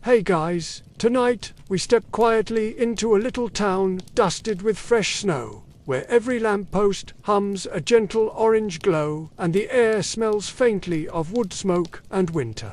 Hey guys, tonight we step quietly into a little town dusted with fresh snow, where every lamppost hums a gentle orange glow and the air smells faintly of wood smoke and winter.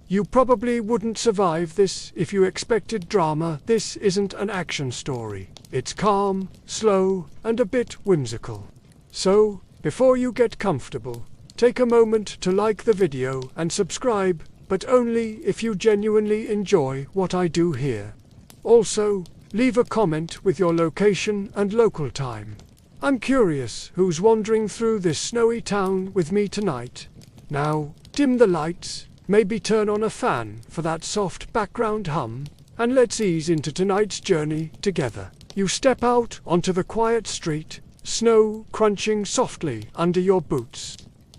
You probably wouldn't survive this if you expected drama. This isn't an action story. It's calm, slow, and a bit whimsical. So, before you get comfortable, take a moment to like the video and subscribe, but only if you genuinely enjoy what I do here. Also, leave a comment with your location and local time. I'm curious who's wandering through this snowy town with me tonight. Now, dim the lights, maybe turn on a fan for that soft background hum, and let's ease into tonight's journey together. You step out onto the quiet street, snow crunching softly under your boots.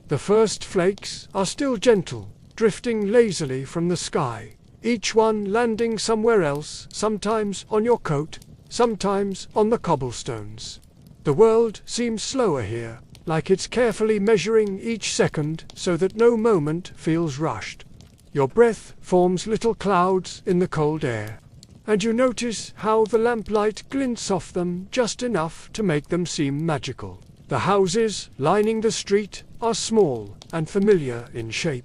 The first flakes are still gentle, drifting lazily from the sky, each one landing somewhere else, sometimes on your coat, sometimes on the cobblestones. The world seems slower here, like it's carefully measuring each second so that no moment feels rushed. Your breath forms little clouds in the cold air, and you notice how the lamplight glints off them just enough to make them seem magical. The houses lining the street are small and familiar in shape,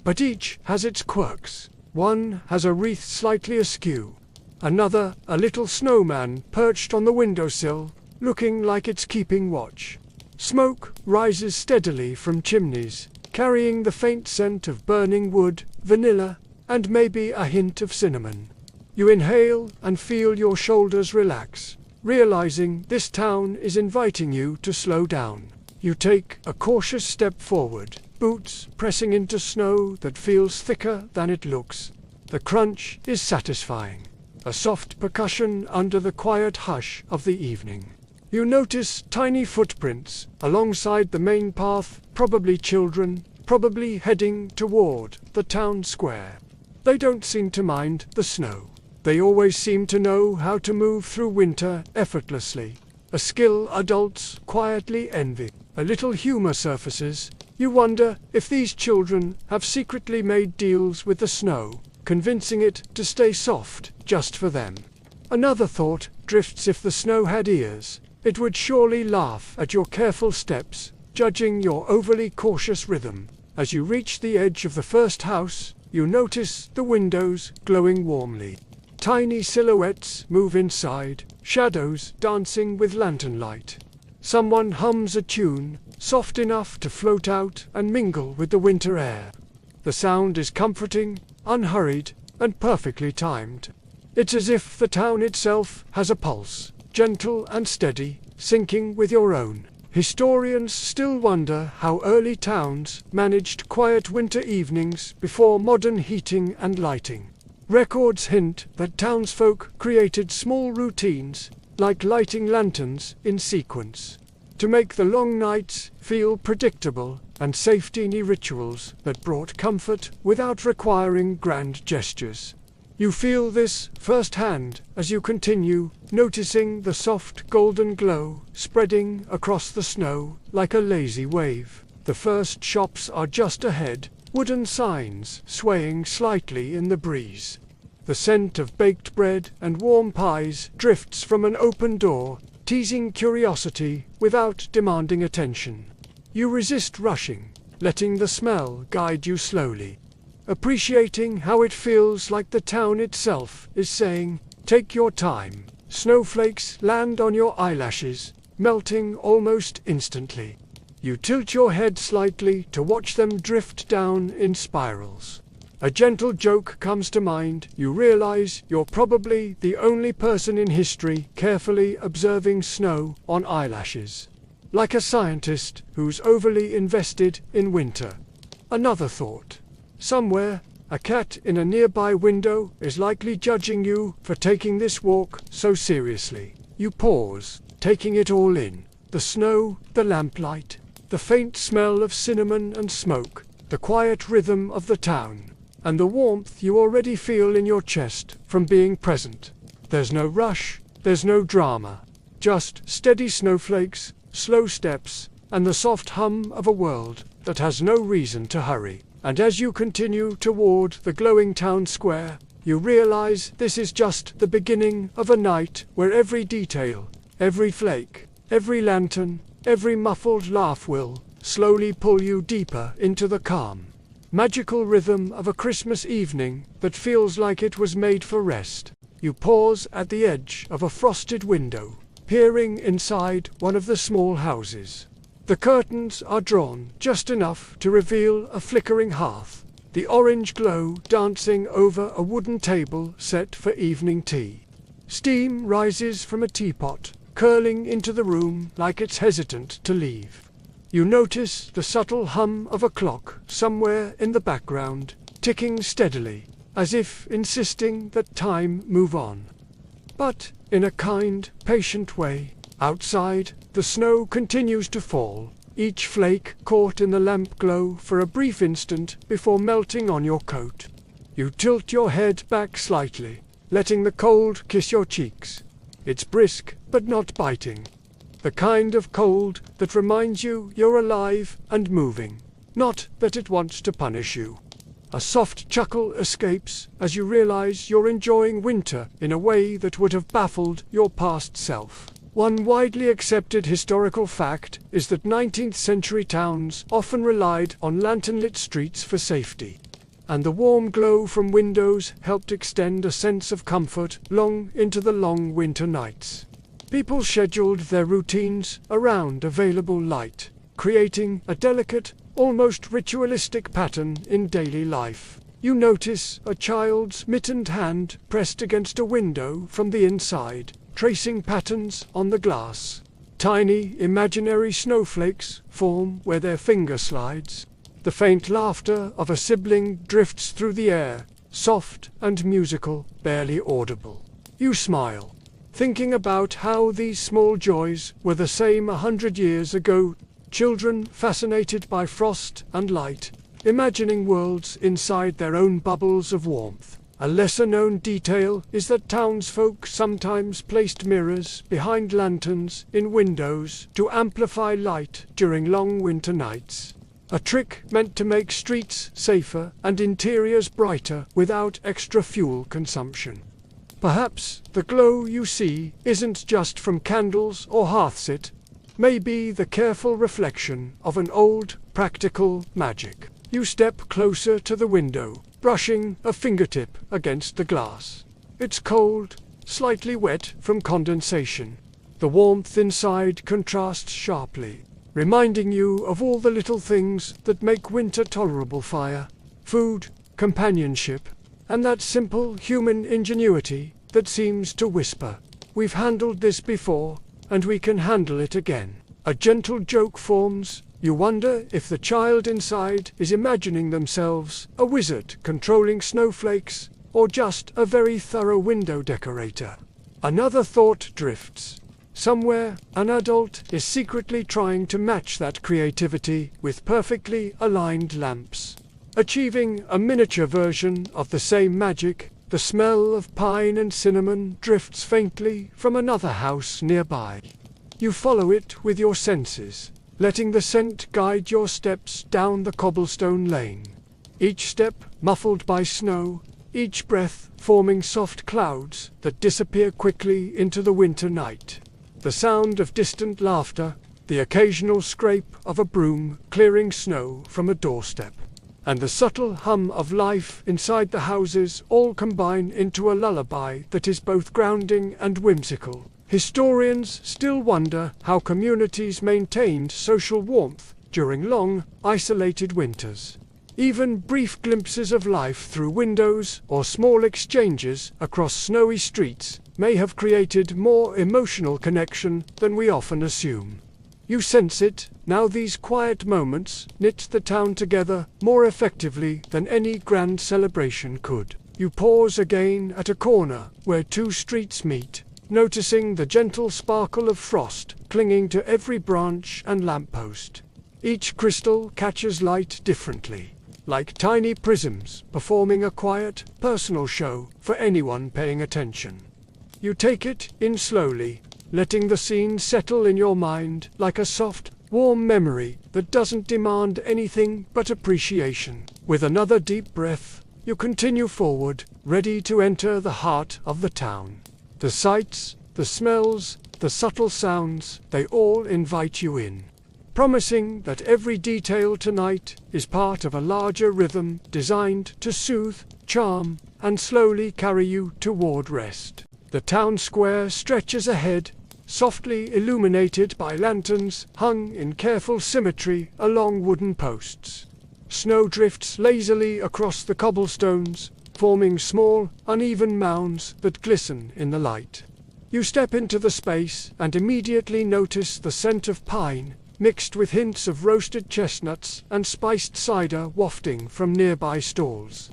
but each has its quirks. One has a wreath slightly askew, another a little snowman perched on the windowsill, looking like it's keeping watch. Smoke rises steadily from chimneys, carrying the faint scent of burning wood, vanilla, and maybe a hint of cinnamon. You inhale and feel your shoulders relax, realizing this town is inviting you to slow down. You take a cautious step forward, boots pressing into snow that feels thicker than it looks. The crunch is satisfying, a soft percussion under the quiet hush of the evening. You notice tiny footprints alongside the main path, probably children, probably heading toward the town square. They don't seem to mind the snow. They always seem to know how to move through winter effortlessly, a skill adults quietly envy. A little humor surfaces. You wonder if these children have secretly made deals with the snow, convincing it to stay soft just for them. Another thought drifts. If the snow had ears, it would surely laugh at your careful steps, judging your overly cautious rhythm. As you reach the edge of the first house, you notice the windows glowing warmly. Tiny silhouettes move inside, shadows dancing with lantern light. Someone hums a tune, soft enough to float out and mingle with the winter air. The sound is comforting, unhurried, and perfectly timed. It's as if the town itself has a pulse, gentle and steady, syncing with your own. Historians still wonder how early towns managed quiet winter evenings before modern heating and lighting. Records hint that townsfolk created small routines, like lighting lanterns in sequence, to make the long nights feel predictable, and safety rituals that brought comfort without requiring grand gestures. You feel this firsthand as you continue, noticing the soft golden glow spreading across the snow like a lazy wave. The first shops are just ahead, wooden signs swaying slightly in the breeze. The scent of baked bread and warm pies drifts from an open door, teasing curiosity without demanding attention. You resist rushing, letting the smell guide you slowly, appreciating how it feels like the town itself is saying, "Take your time." Snowflakes land on your eyelashes, melting almost instantly. You tilt your head slightly to watch them drift down in spirals. A gentle joke comes to mind. You realize you're probably the only person in history carefully observing snow on eyelashes, like a scientist who's overly invested in winter. Another thought. Somewhere, a cat in a nearby window is likely judging you for taking this walk so seriously. You pause, taking it all in. The snow, the lamplight, the faint smell of cinnamon and smoke, the quiet rhythm of the town, and the warmth you already feel in your chest from being present. There's no rush, there's no drama, just steady snowflakes, slow steps, and the soft hum of a world that has no reason to hurry. And as you continue toward the glowing town square, You realize this is just the beginning of a night where every detail, every flake, every lantern, every muffled laugh will slowly pull you deeper into the calm, magical rhythm of a Christmas evening that feels like it was made for rest. You pause at the edge of a frosted window, peering inside one of the small houses. The curtains are drawn just enough to reveal a flickering hearth, the orange glow dancing over a wooden table set for evening tea. Steam rises from a teapot, curling into the room like it's hesitant to leave. You notice the subtle hum of a clock somewhere in the background, ticking steadily, as if insisting that time move on. But in a kind, patient way. Outside, the snow continues to fall, each flake caught in the lamp glow for a brief instant before melting on your coat. You tilt your head back slightly, letting the cold kiss your cheeks. It's brisk, but not biting. The kind of cold that reminds you you're alive and moving, not that it wants to punish you. A soft chuckle escapes as you realize you're enjoying winter in a way that would have baffled your past self. One widely accepted historical fact is that 19th century towns often relied on lantern-lit streets for safety, and the warm glow from windows helped extend a sense of comfort long into the long winter nights. People scheduled their routines around available light, creating a delicate, almost ritualistic pattern in daily life. You notice a child's mittened hand pressed against a window from the inside, tracing patterns on the glass. Tiny, imaginary snowflakes form where their finger slides. The faint laughter of a sibling drifts through the air, soft and musical, barely audible. You smile, thinking about how these small joys were the same 100 years ago. Children fascinated by frost and light, imagining worlds inside their own bubbles of warmth. A lesser-known detail is that townsfolk sometimes placed mirrors behind lanterns in windows to amplify light during long winter nights. A trick meant to make streets safer and interiors brighter without extra fuel consumption. Perhaps the glow you see isn't just from candles or hearthsit, maybe the careful reflection of an old, practical magic. You step closer to the window, brushing a fingertip against the glass. It's cold, slightly wet from condensation. The warmth inside contrasts sharply, reminding you of all the little things that make winter tolerable: fire, food, companionship, and that simple human ingenuity that seems to whisper, "We've handled this before, and we can handle it again." A gentle joke forms. You wonder if the child inside is imagining themselves a wizard controlling snowflakes, or just a very thorough window decorator. Another thought drifts. Somewhere, an adult is secretly trying to match that creativity with perfectly aligned lamps, achieving a miniature version of the same magic. The smell of pine and cinnamon drifts faintly from another house nearby. You follow it with your senses, letting the scent guide your steps down the cobblestone lane. Each step muffled by snow, each breath forming soft clouds that disappear quickly into the winter night. The sound of distant laughter, the occasional scrape of a broom clearing snow from a doorstep, and the subtle hum of life inside the houses all combine into a lullaby that is both grounding and whimsical. Historians still wonder how communities maintained social warmth during long, isolated winters. Even brief glimpses of life through windows or small exchanges across snowy streets may have created more emotional connection than we often assume. You sense it, now these quiet moments knit the town together more effectively than any grand celebration could. You pause again at a corner where two streets meet, noticing the gentle sparkle of frost clinging to every branch and lamppost. Each crystal catches light differently, like tiny prisms performing a quiet, personal show for anyone paying attention. You take it in slowly, letting the scene settle in your mind like a soft, warm memory that doesn't demand anything but appreciation. With another deep breath, you continue forward, ready to enter the heart of the town. The sights, the smells, the subtle sounds, they all invite you in, promising that every detail tonight is part of a larger rhythm designed to soothe, charm, and slowly carry you toward rest. The town square stretches ahead, softly illuminated by lanterns hung in careful symmetry along wooden posts. Snow drifts lazily across the cobblestones, forming small, uneven mounds that glisten in the light. You step into the space and immediately notice the scent of pine, mixed with hints of roasted chestnuts and spiced cider wafting from nearby stalls.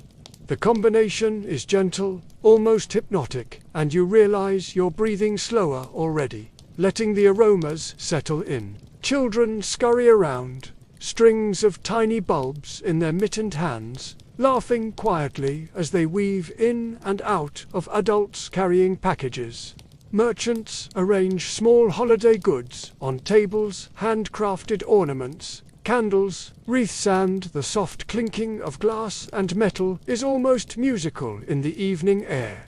The combination is gentle, almost hypnotic, and you realize you're breathing slower already, letting the aromas settle in. Children scurry around, strings of tiny bulbs in their mittened hands, laughing quietly as they weave in and out of adults carrying packages. Merchants arrange small holiday goods on tables, handcrafted ornaments, candles, wreaths, and the soft clinking of glass and metal is almost musical in the evening air.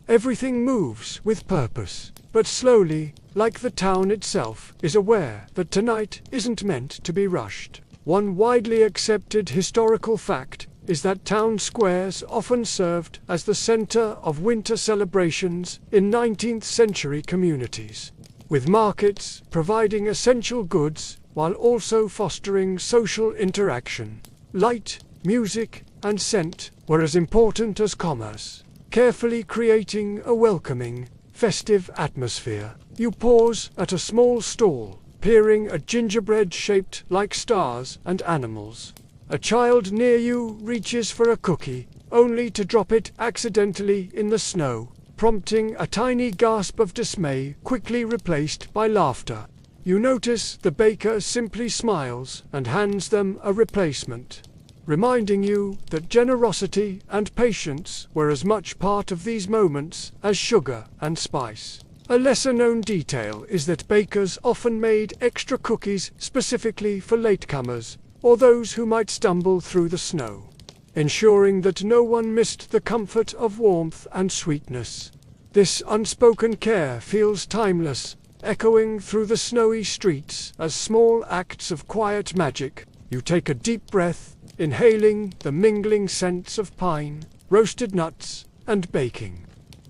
Everything moves with purpose, but slowly, like the town itself is aware that tonight isn't meant to be rushed. One widely accepted historical fact is that town squares often served as the center of winter celebrations in 19th century communities, with markets providing essential goods while also fostering social interaction. Light, music, and scent were as important as commerce, carefully creating a welcoming, festive atmosphere. You pause at a small stall, peering at gingerbread shaped like stars and animals. A child near you reaches for a cookie, only to drop it accidentally in the snow, prompting a tiny gasp of dismay, quickly replaced by laughter. You notice the baker simply smiles and hands them a replacement, reminding you that generosity and patience were as much part of these moments as sugar and spice. A lesser-known detail is that bakers often made extra cookies specifically for latecomers, or those who might stumble through the snow, ensuring that no one missed the comfort of warmth and sweetness. This unspoken care feels timeless, echoing through the snowy streets as small acts of quiet magic. You take a deep breath, inhaling the mingling scents of pine, roasted nuts, and baking.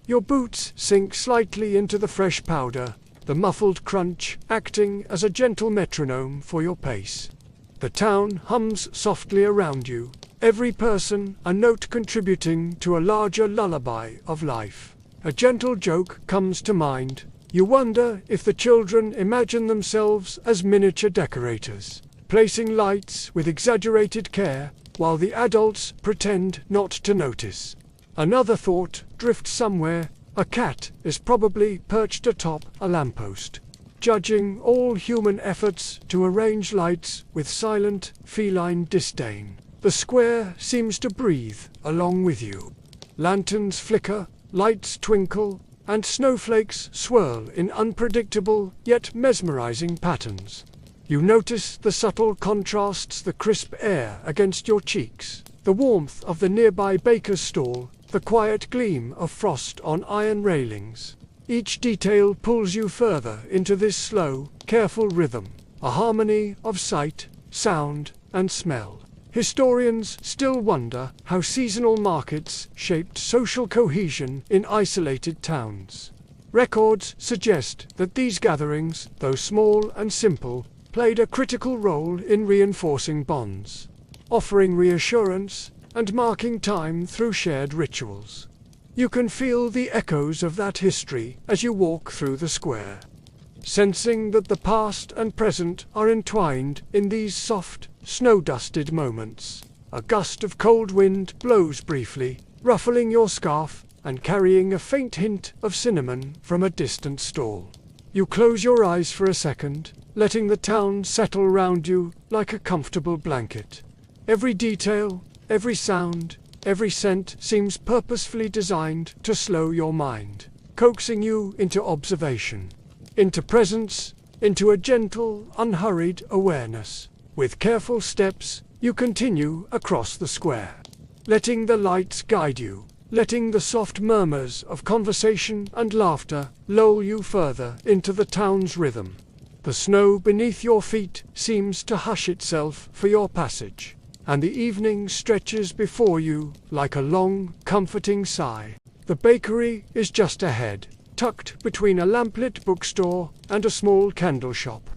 Your boots sink slightly into the fresh powder, the muffled crunch acting as a gentle metronome for your pace. The town hums softly around you, every person a note contributing to a larger lullaby of life. A gentle joke comes to mind. You wonder if the children imagine themselves as miniature decorators, placing lights with exaggerated care, while the adults pretend not to notice. Another thought drifts somewhere. A cat is probably perched atop a lamppost, judging all human efforts to arrange lights with silent, feline disdain. The square seems to breathe along with you. Lanterns flicker, lights twinkle, and snowflakes swirl in unpredictable yet mesmerizing patterns. You notice the subtle contrasts, the crisp air against your cheeks, the warmth of the nearby baker's stall, the quiet gleam of frost on iron railings. Each detail pulls you further into this slow, careful rhythm, a harmony of sight, sound, and smell. Historians still wonder how seasonal markets shaped social cohesion in isolated towns. Records suggest that these gatherings, though small and simple, played a critical role in reinforcing bonds, offering reassurance and marking time through shared rituals. You can feel the echoes of that history as you walk through the square, sensing that the past and present are entwined in these soft, snow-dusted moments. A gust of cold wind blows briefly, ruffling your scarf and carrying a faint hint of cinnamon from a distant stall. You close your eyes for a second, letting the town settle round you like a comfortable blanket. Every detail, every sound, every scent seems purposefully designed to slow your mind, coaxing you into observation, into presence, into a gentle, unhurried awareness. With careful steps, you continue across the square, letting the lights guide you, letting the soft murmurs of conversation and laughter lull you further into the town's rhythm. The snow beneath your feet seems to hush itself for your passage, and the evening stretches before you like a long, comforting sigh. The bakery is just ahead, tucked between a lamplit bookstore and a small candle shop.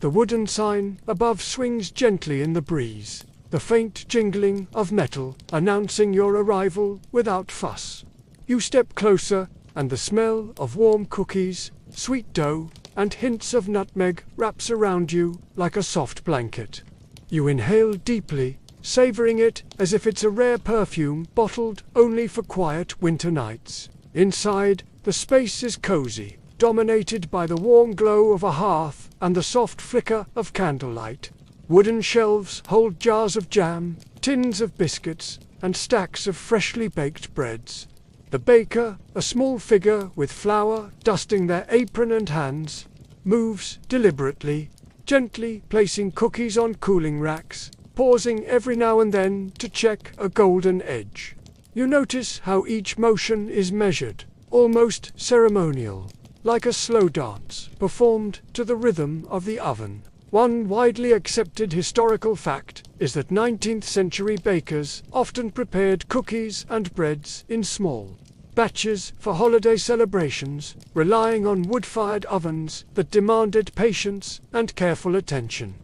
The wooden sign above swings gently in the breeze, the faint jingling of metal announcing your arrival without fuss. You step closer, and the smell of warm cookies, sweet dough, and hints of nutmeg wraps around you like a soft blanket. You inhale deeply, savoring it as if it's a rare perfume bottled only for quiet winter nights. Inside, the space is cozy, dominated by the warm glow of a hearth and the soft flicker of candlelight. Wooden shelves hold jars of jam, tins of biscuits, and stacks of freshly baked breads. The baker, a small figure with flour dusting their apron and hands, moves deliberately, gently placing cookies on cooling racks, pausing every now and then to check a golden edge. You notice how each motion is measured, almost ceremonial, like a slow dance performed to the rhythm of the oven. One widely accepted historical fact is that 19th century bakers often prepared cookies and breads in small batches for holiday celebrations, relying on wood-fired ovens that demanded patience and careful attention.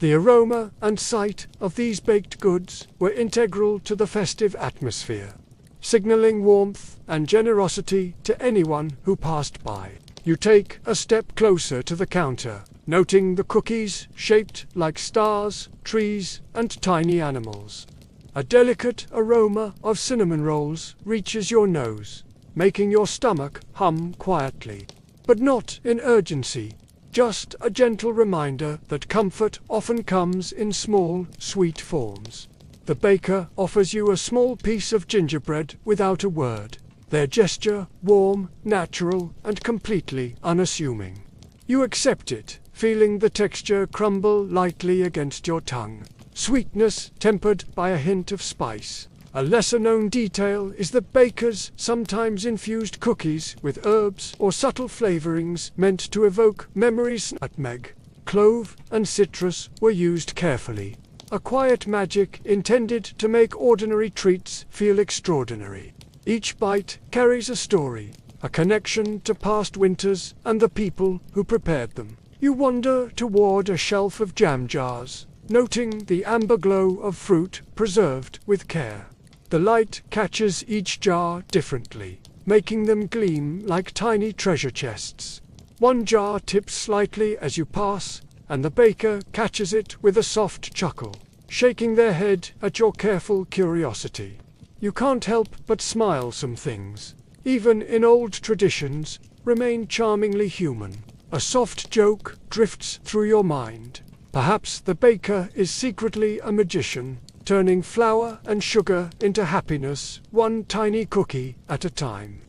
The aroma and sight of these baked goods were integral to the festive atmosphere, signaling warmth and generosity to anyone who passed by. You take a step closer to the counter, noting the cookies shaped like stars, trees, and tiny animals. A delicate aroma of cinnamon rolls reaches your nose, making your stomach hum quietly, but not in urgency, just a gentle reminder that comfort often comes in small, sweet forms. The baker offers you a small piece of gingerbread without a word, their gesture warm, natural, and completely unassuming. You accept it, feeling the texture crumble lightly against your tongue, sweetness tempered by a hint of spice. A lesser-known detail is that bakers sometimes infused cookies with herbs or subtle flavorings meant to evoke memories. Nutmeg, clove, and citrus were used carefully, a quiet magic intended to make ordinary treats feel extraordinary. Each bite carries a story, a connection to past winters and the people who prepared them. You wander toward a shelf of jam jars, noting the amber glow of fruit preserved with care. The light catches each jar differently, making them gleam like tiny treasure chests. One jar tips slightly as you pass, and the baker catches it with a soft chuckle, shaking their head at your careful curiosity. You can't help but smile. Some things, even in old traditions, remain charmingly human. A soft joke drifts through your mind. Perhaps the baker is secretly a magician, turning flour and sugar into happiness, one tiny cookie at a time.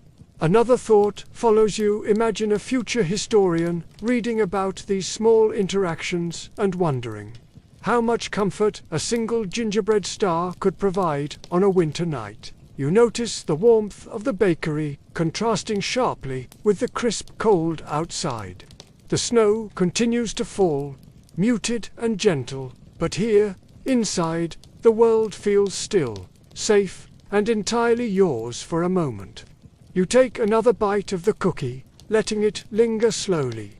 Another thought follows you. Imagine a future historian reading about these small interactions and wondering how much comfort a single gingerbread star could provide on a winter night. You notice the warmth of the bakery contrasting sharply with the crisp cold outside. The snow continues to fall, muted and gentle, but here, inside, the world feels still, safe, and entirely yours for a moment. You take another bite of the cookie, letting it linger slowly,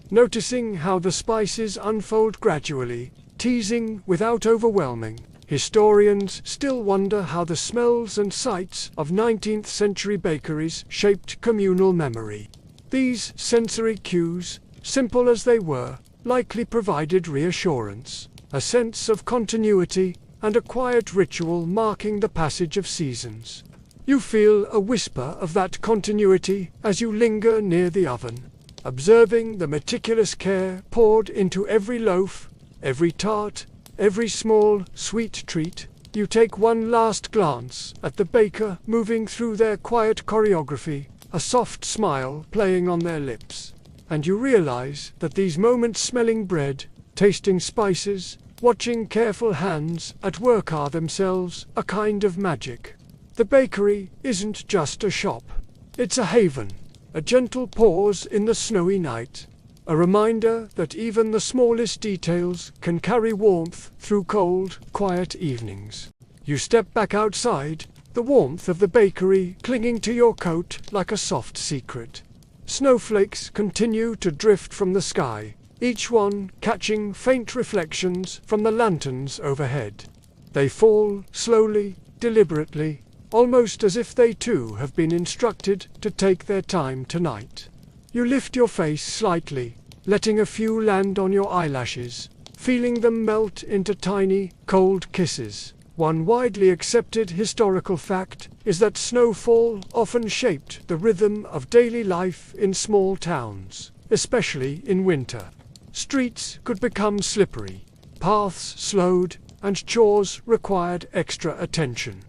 noticing how the spices unfold gradually, teasing without overwhelming. Historians still wonder how the smells and sights of 19th century bakeries shaped communal memory. These sensory cues, simple as they were, likely provided reassurance, a sense of continuity, and a quiet ritual marking the passage of seasons. You feel a whisper of that continuity as you linger near the oven, observing the meticulous care poured into every loaf, every tart, every small, sweet treat. You take one last glance at the baker moving through their quiet choreography, a soft smile playing on their lips, and you realize that these moments smelling bread, tasting spices, watching careful hands at work are themselves a kind of magic. The bakery isn't just a shop. It's a haven, a gentle pause in the snowy night, a reminder that even the smallest details can carry warmth through cold, quiet evenings. You step back outside, the warmth of the bakery clinging to your coat like a soft secret. Snowflakes continue to drift from the sky, each one catching faint reflections from the lanterns overhead. They fall slowly, deliberately, almost as if they too have been instructed to take their time tonight. You lift your face slightly, letting a few land on your eyelashes, feeling them melt into tiny, cold kisses. One widely accepted historical fact is that snowfall often shaped the rhythm of daily life in small towns, especially in winter. Streets could become slippery, paths slowed, and chores required extra attention.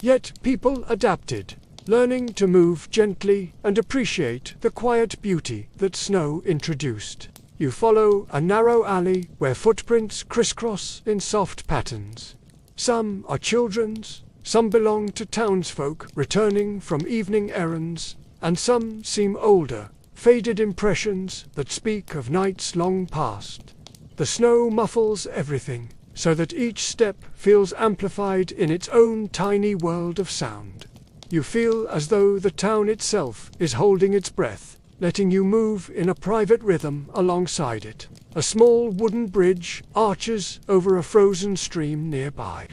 Yet people adapted, learning to move gently and appreciate the quiet beauty that snow introduced. You follow a narrow alley where footprints crisscross in soft patterns. Some are children's, some belong to townsfolk returning from evening errands, and some seem older, faded impressions that speak of nights long past. The snow muffles everything, so that each step feels amplified in its own tiny world of sound. You feel as though the town itself is holding its breath, letting you move in a private rhythm alongside it. A small wooden bridge arches over a frozen stream nearby.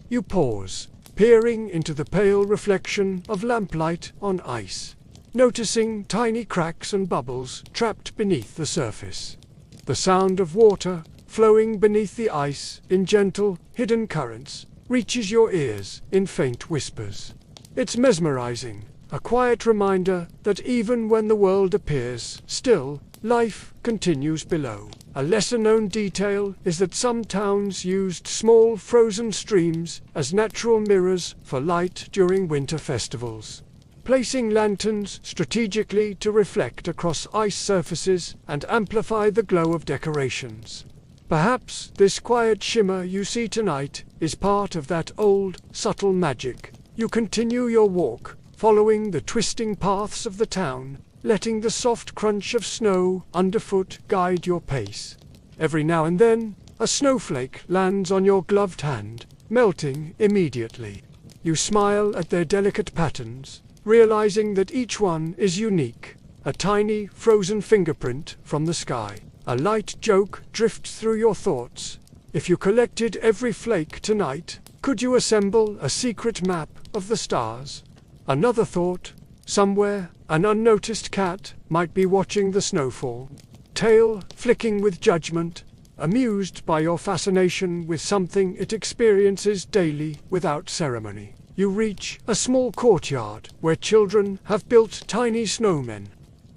You pause, peering into the pale reflection of lamplight on ice, noticing tiny cracks and bubbles trapped beneath the surface. The sound of water flowing beneath the ice in gentle, hidden currents reaches your ears in faint whispers. It's mesmerizing, a quiet reminder that even when the world appears still, life continues below. A lesser-known detail is that some towns used small frozen streams as natural mirrors for light during winter festivals, placing lanterns strategically to reflect across ice surfaces and amplify the glow of decorations. Perhaps this quiet shimmer you see tonight is part of that old, subtle magic. You continue your walk, following the twisting paths of the town, letting the soft crunch of snow underfoot guide your pace. Every now and then, a snowflake lands on your gloved hand, melting immediately. You smile at their delicate patterns, realizing that each one is unique, a tiny, frozen fingerprint from the sky. A light joke drifts through your thoughts. If you collected every flake tonight, could you assemble a secret map of the stars? Another thought, somewhere, an unnoticed cat might be watching the snowfall, tail flicking with judgment, amused by your fascination with something it experiences daily without ceremony. You reach a small courtyard where children have built tiny snowmen,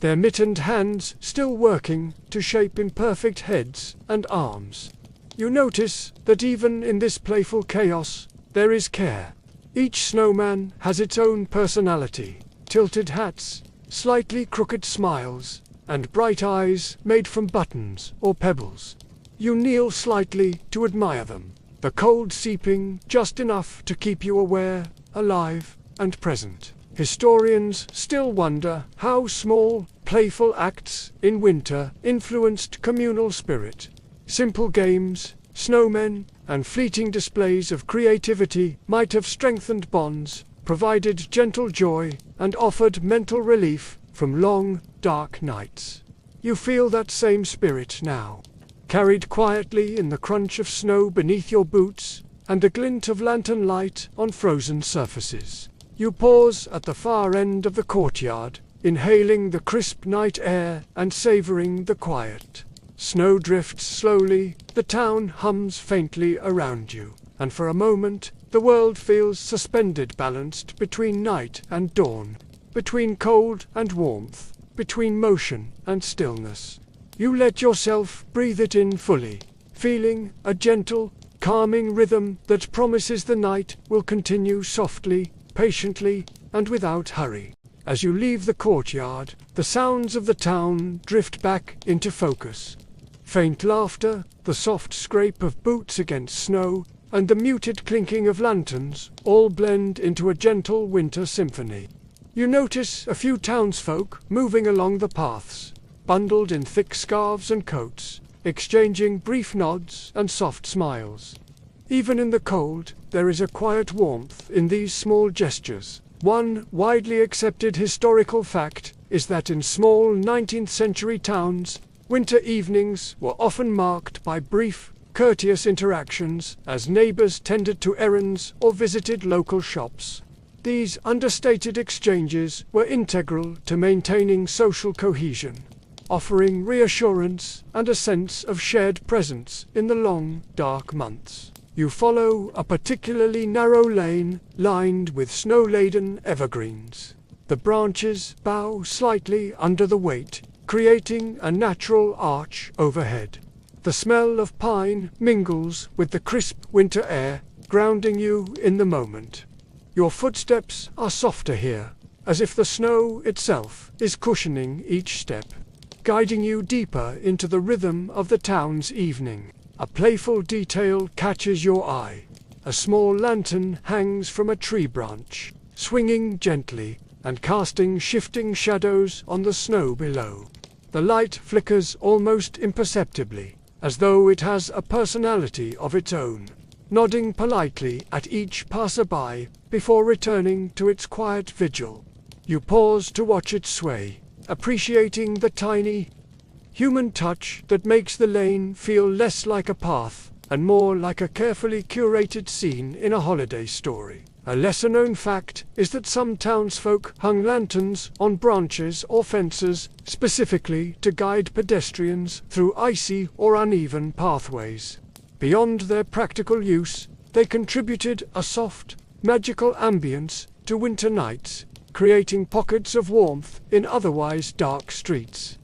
their mittened hands still working to shape imperfect heads and arms. You notice that even in this playful chaos, there is care. Each snowman has its own personality, tilted hats, slightly crooked smiles, and bright eyes made from buttons or pebbles. You kneel slightly to admire them, the cold seeping just enough to keep you aware, alive, and present. Historians still wonder how small, playful acts in winter influenced communal spirit. Simple games, snowmen, and fleeting displays of creativity might have strengthened bonds, provided gentle joy, and offered mental relief from long, dark nights. You feel that same spirit now, carried quietly in the crunch of snow beneath your boots and the glint of lantern light on frozen surfaces. You pause at the far end of the courtyard, inhaling the crisp night air and savoring the quiet. Snow drifts slowly, the town hums faintly around you, and for a moment, the world feels suspended, balanced between night and dawn, between cold and warmth, between motion and stillness. You let yourself breathe it in fully, feeling a gentle, calming rhythm that promises the night will continue softly, patiently, and without hurry. As you leave the courtyard, the sounds of the town drift back into focus. Faint laughter, the soft scrape of boots against snow, and the muted clinking of lanterns all blend into a gentle winter symphony. You notice a few townsfolk moving along the paths, bundled in thick scarves and coats, exchanging brief nods and soft smiles. Even in the cold, there is a quiet warmth in these small gestures. One widely accepted historical fact is that in small 19th century towns, winter evenings were often marked by brief, courteous interactions as neighbors tended to errands or visited local shops. These understated exchanges were integral to maintaining social cohesion, offering reassurance and a sense of shared presence in the long, dark months. You follow a particularly narrow lane lined with snow-laden evergreens. The branches bow slightly under the weight, creating a natural arch overhead. The smell of pine mingles with the crisp winter air, grounding you in the moment. Your footsteps are softer here, as if the snow itself is cushioning each step, guiding you deeper into the rhythm of the town's evening. A playful detail catches your eye. A small lantern hangs from a tree branch, swinging gently and casting shifting shadows on the snow below. The light flickers almost imperceptibly, as though it has a personality of its own, nodding politely at each passerby before returning to its quiet vigil. You pause to watch it sway, appreciating the tiny, human touch that makes the lane feel less like a path and more like a carefully curated scene in a holiday story. A lesser-known fact is that some townsfolk hung lanterns on branches or fences specifically to guide pedestrians through icy or uneven pathways. Beyond their practical use, they contributed a soft, magical ambience to winter nights, creating pockets of warmth in otherwise dark streets.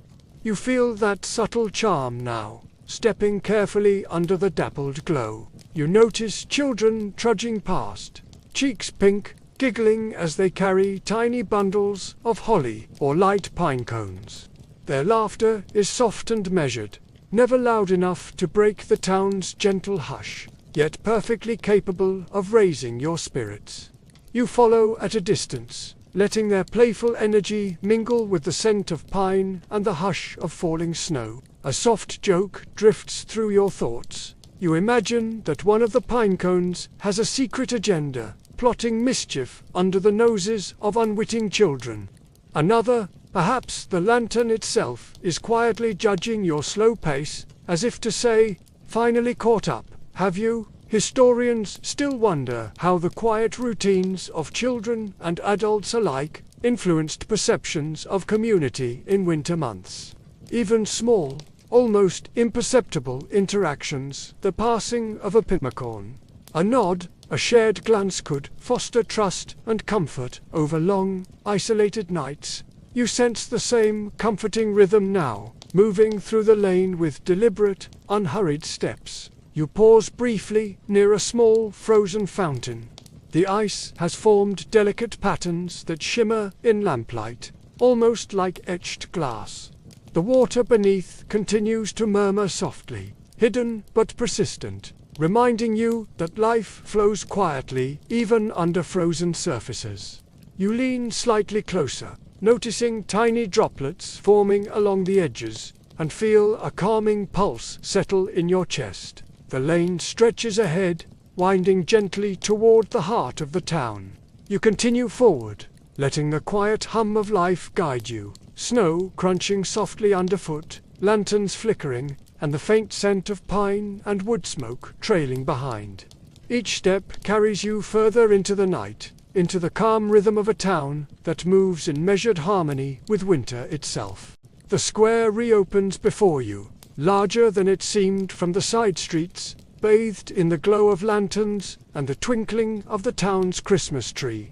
You feel that subtle charm now, stepping carefully under the dappled glow. You notice children trudging past, cheeks pink, giggling as they carry tiny bundles of holly or light pine cones. Their laughter is soft and measured, never loud enough to break the town's gentle hush, yet perfectly capable of raising your spirits. You follow at a distance, letting their playful energy mingle with the scent of pine and the hush of falling snow. A soft joke drifts through your thoughts. You imagine that one of the pine cones has a secret agenda, plotting mischief under the noses of unwitting children. Another, perhaps the lantern itself, is quietly judging your slow pace, as if to say, "Finally caught up, have you?" Historians still wonder how the quiet routines of children and adults alike influenced perceptions of community in winter months. Even small, almost imperceptible interactions, the passing of a pemmican, a nod, a shared glance could foster trust and comfort over long, isolated nights. You sense the same comforting rhythm now, moving through the lane with deliberate, unhurried steps. You pause briefly near a small frozen fountain. The ice has formed delicate patterns that shimmer in lamplight, almost like etched glass. The water beneath continues to murmur softly, hidden but persistent, reminding you that life flows quietly even under frozen surfaces. You lean slightly closer, noticing tiny droplets forming along the edges, and feel a calming pulse settle in your chest. The lane stretches ahead, winding gently toward the heart of the town. You continue forward, letting the quiet hum of life guide you, snow crunching softly underfoot, lanterns flickering, and the faint scent of pine and wood smoke trailing behind. Each step carries you further into the night, into the calm rhythm of a town that moves in measured harmony with winter itself. The square reopens before you, larger than it seemed from the side streets, bathed in the glow of lanterns and the twinkling of the town's Christmas tree.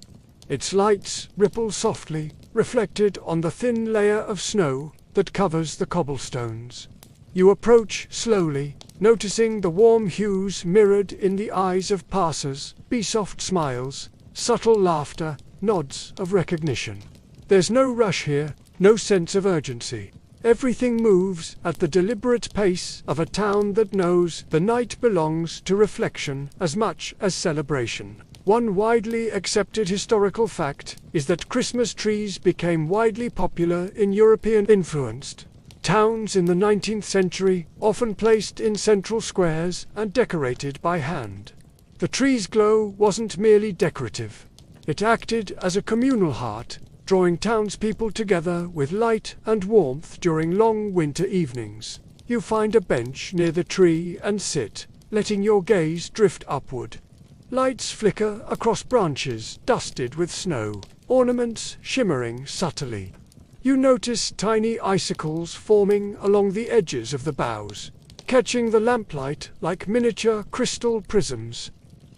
Its lights ripple softly, reflected on the thin layer of snow that covers the cobblestones. You approach slowly, noticing the warm hues mirrored in the eyes of passers, soft smiles, subtle laughter, nods of recognition. There's no rush here, no sense of urgency. Everything moves at the deliberate pace of a town that knows the night belongs to reflection as much as celebration. One widely accepted historical fact is that Christmas trees became widely popular in European-influenced towns in the 19th century, often placed in central squares and decorated by hand. The tree's glow wasn't merely decorative. It acted as a communal heart, drawing townspeople together with light and warmth during long winter evenings. You find a bench near the tree and sit, letting your gaze drift upward. Lights flicker across branches dusted with snow, ornaments shimmering subtly. You notice tiny icicles forming along the edges of the boughs, catching the lamplight like miniature crystal prisms.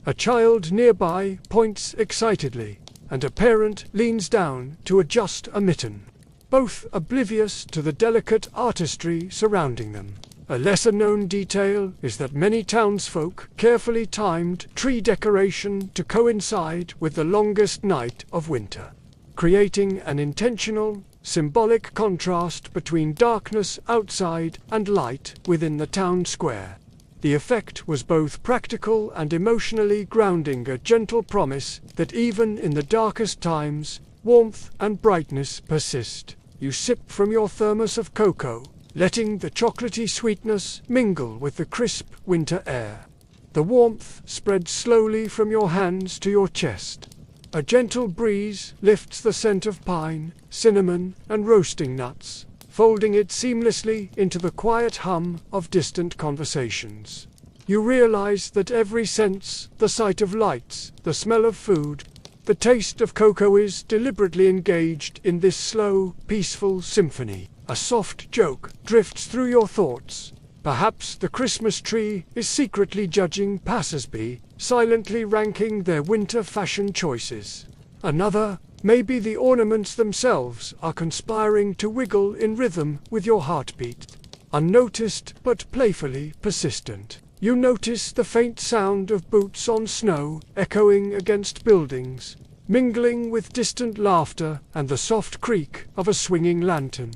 A child nearby points excitedly, and a parent leans down to adjust a mitten, both oblivious to the delicate artistry surrounding them. A lesser-known detail is that many townsfolk carefully timed tree decoration to coincide with the longest night of winter, creating an intentional, symbolic contrast between darkness outside and light within the town square. The effect was both practical and emotionally grounding, a gentle promise that even in the darkest times, warmth and brightness persist. You sip from your thermos of cocoa, letting the chocolatey sweetness mingle with the crisp winter air. The warmth spreads slowly from your hands to your chest. A gentle breeze lifts the scent of pine, cinnamon, and roasting nuts, folding it seamlessly into the quiet hum of distant conversations. You realize that every sense, the sight of lights, the smell of food, the taste of cocoa is deliberately engaged in this slow, peaceful symphony. A soft joke drifts through your thoughts. Perhaps the Christmas tree is secretly judging passers-by, silently ranking their winter fashion choices. Another, maybe the ornaments themselves are conspiring to wiggle in rhythm with your heartbeat. Unnoticed but playfully persistent. You notice the faint sound of boots on snow echoing against buildings, mingling with distant laughter and the soft creak of a swinging lantern.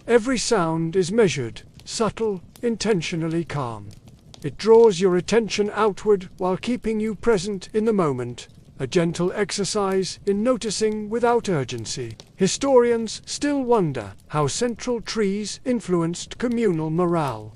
Every sound is measured, subtle, intentionally calm. It draws your attention outward while keeping you present in the moment, a gentle exercise in noticing without urgency. Historians still wonder how central trees influenced communal morale.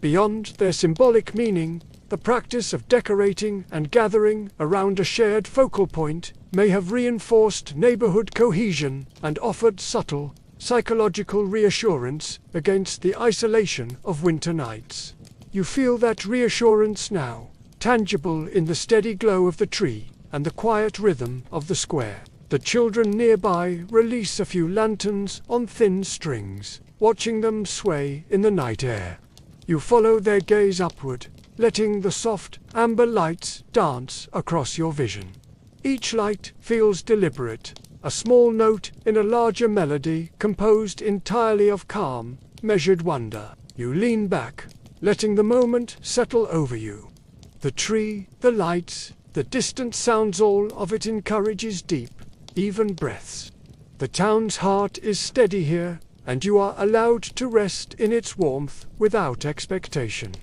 Beyond their symbolic meaning, the practice of decorating and gathering around a shared focal point may have reinforced neighborhood cohesion and offered subtle, psychological reassurance against the isolation of winter nights. You feel that reassurance now, tangible in the steady glow of the tree and the quiet rhythm of the square. The children nearby release a few lanterns on thin strings, watching them sway in the night air. You follow their gaze upward, letting the soft, amber lights dance across your vision. Each light feels deliberate, a small note in a larger melody composed entirely of calm, measured wonder. You lean back, letting the moment settle over you. The tree, the lights, the distant sounds, all of it encourages deep, even breaths. The town's heart is steady here, and you are allowed to rest in its warmth without expectation.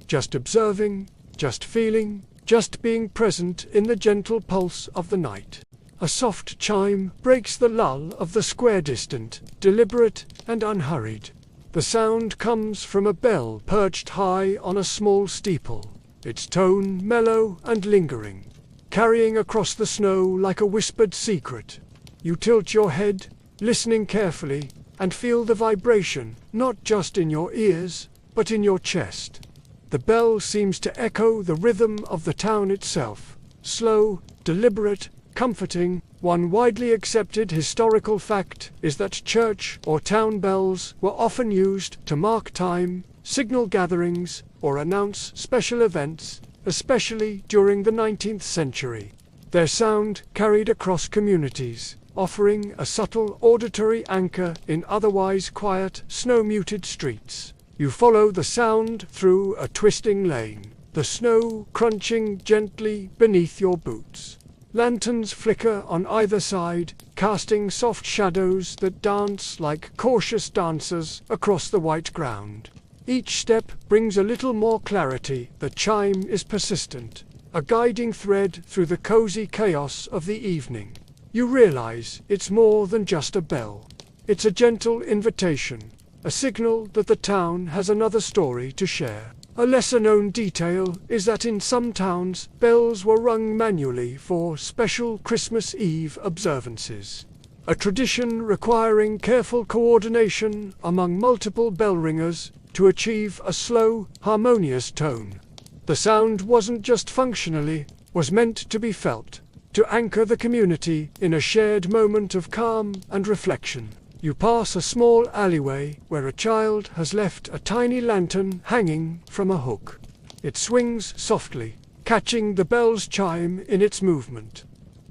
Just observing, just feeling, just being present in the gentle pulse of the night. A soft chime breaks the lull of the square, distant, deliberate, and unhurried. The sound comes from a bell perched high on a small steeple, its tone mellow and lingering, carrying across the snow like a whispered secret. You tilt your head, listening carefully, and feel the vibration, not just in your ears, but in your chest. The bell seems to echo the rhythm of the town itself, slow, deliberate, comforting. One widely accepted historical fact is that church or town bells were often used to mark time, signal gatherings, or announce special events, especially during the 19th century. Their sound carried across communities, offering a subtle auditory anchor in otherwise quiet, snow-muted streets. You follow the sound through a twisting lane, the snow crunching gently beneath your boots. Lanterns flicker on either side, casting soft shadows that dance like cautious dancers across the white ground. Each step brings a little more clarity. The chime is persistent, a guiding thread through the cozy chaos of the evening. You realize it's more than just a bell. It's a gentle invitation, a signal that the town has another story to share. A lesser-known detail is that in some towns, bells were rung manually for special Christmas Eve observances, a tradition requiring careful coordination among multiple bell ringers to achieve a slow, harmonious tone. The sound wasn't just functionally, was meant to be felt, to anchor the community in a shared moment of calm and reflection. You pass a small alleyway where a child has left a tiny lantern hanging from a hook. It swings softly, catching the bell's chime in its movement.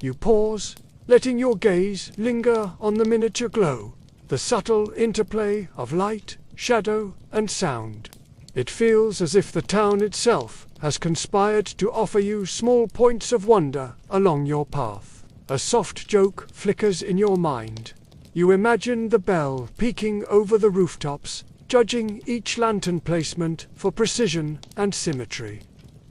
You pause, letting your gaze linger on the miniature glow, the subtle interplay of light, shadow, and sound. It feels as if the town itself has conspired to offer you small points of wonder along your path. A soft joke flickers in your mind. You imagine the bell peeking over the rooftops, judging each lantern placement for precision and symmetry.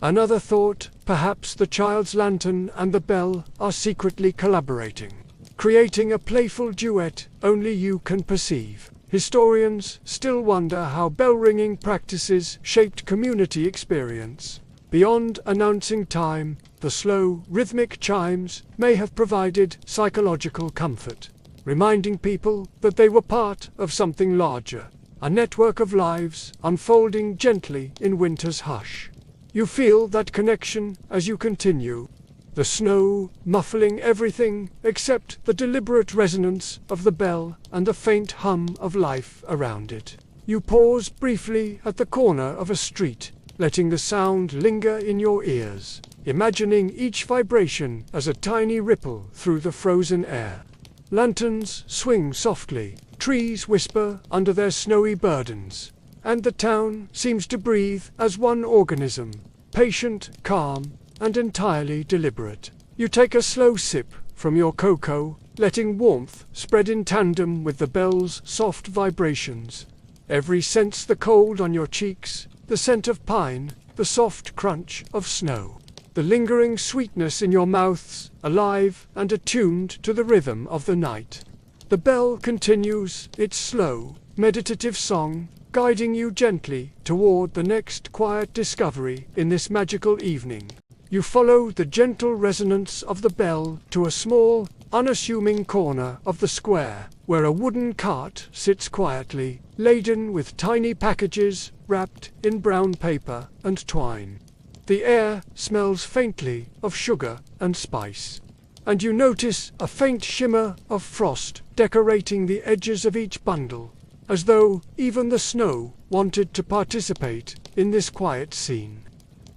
Another thought, perhaps the child's lantern and the bell are secretly collaborating, creating a playful duet only you can perceive. Historians still wonder how bell-ringing practices shaped community experience. Beyond announcing time, the slow, rhythmic chimes may have provided psychological comfort, reminding people that they were part of something larger, a network of lives unfolding gently in winter's hush. You feel that connection as you continue, the snow muffling everything except the deliberate resonance of the bell and the faint hum of life around it. You pause briefly at the corner of a street, letting the sound linger in your ears, imagining each vibration as a tiny ripple through the frozen air. Lanterns swing softly, trees whisper under their snowy burdens, and the town seems to breathe as one organism, patient, calm, and entirely deliberate. You take a slow sip from your cocoa, letting warmth spread in tandem with the bell's soft vibrations. Every sense the cold on your cheeks, the scent of pine, the soft crunch of snow. The lingering sweetness in your mouths, alive and attuned to the rhythm of the night. The bell continues its slow, meditative song, guiding you gently toward the next quiet discovery in this magical evening. You follow the gentle resonance of the bell to a small, unassuming corner of the square, where a wooden cart sits quietly, laden with tiny packages wrapped in brown paper and twine. The air smells faintly of sugar and spice, and you notice a faint shimmer of frost decorating the edges of each bundle, as though even the snow wanted to participate in this quiet scene.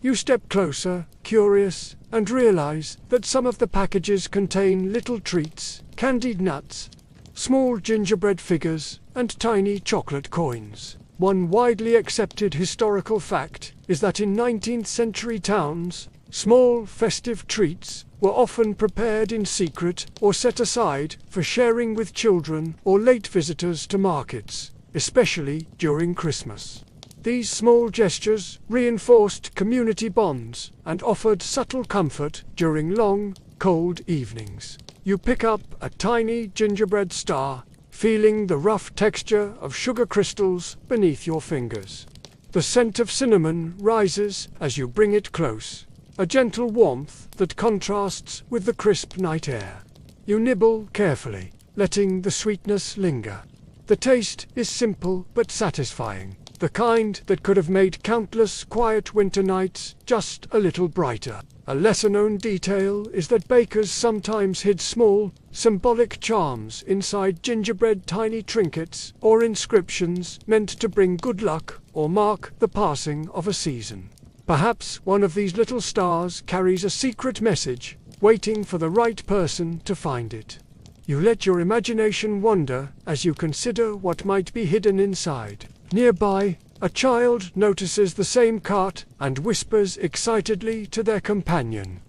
You step closer, curious, and realize that some of the packages contain little treats, candied nuts, small gingerbread figures, and tiny chocolate coins. One widely accepted historical fact is that in 19th century towns, small festive treats were often prepared in secret or set aside for sharing with children or late visitors to markets, especially during Christmas. These small gestures reinforced community bonds and offered subtle comfort during long, cold evenings. You pick up a tiny gingerbread star, feeling the rough texture of sugar crystals beneath your fingers. The scent of cinnamon rises as you bring it close, a gentle warmth that contrasts with the crisp night air. You nibble carefully, letting the sweetness linger. The taste is simple but satisfying, the kind that could have made countless quiet winter nights just a little brighter. A lesser-known detail is that bakers sometimes hid small, symbolic charms inside gingerbread, tiny trinkets or inscriptions meant to bring good luck or mark the passing of a season. Perhaps one of these little stars carries a secret message, waiting for the right person to find it. You let your imagination wander as you consider what might be hidden inside. Nearby, a child notices the same cart and whispers excitedly to their companion.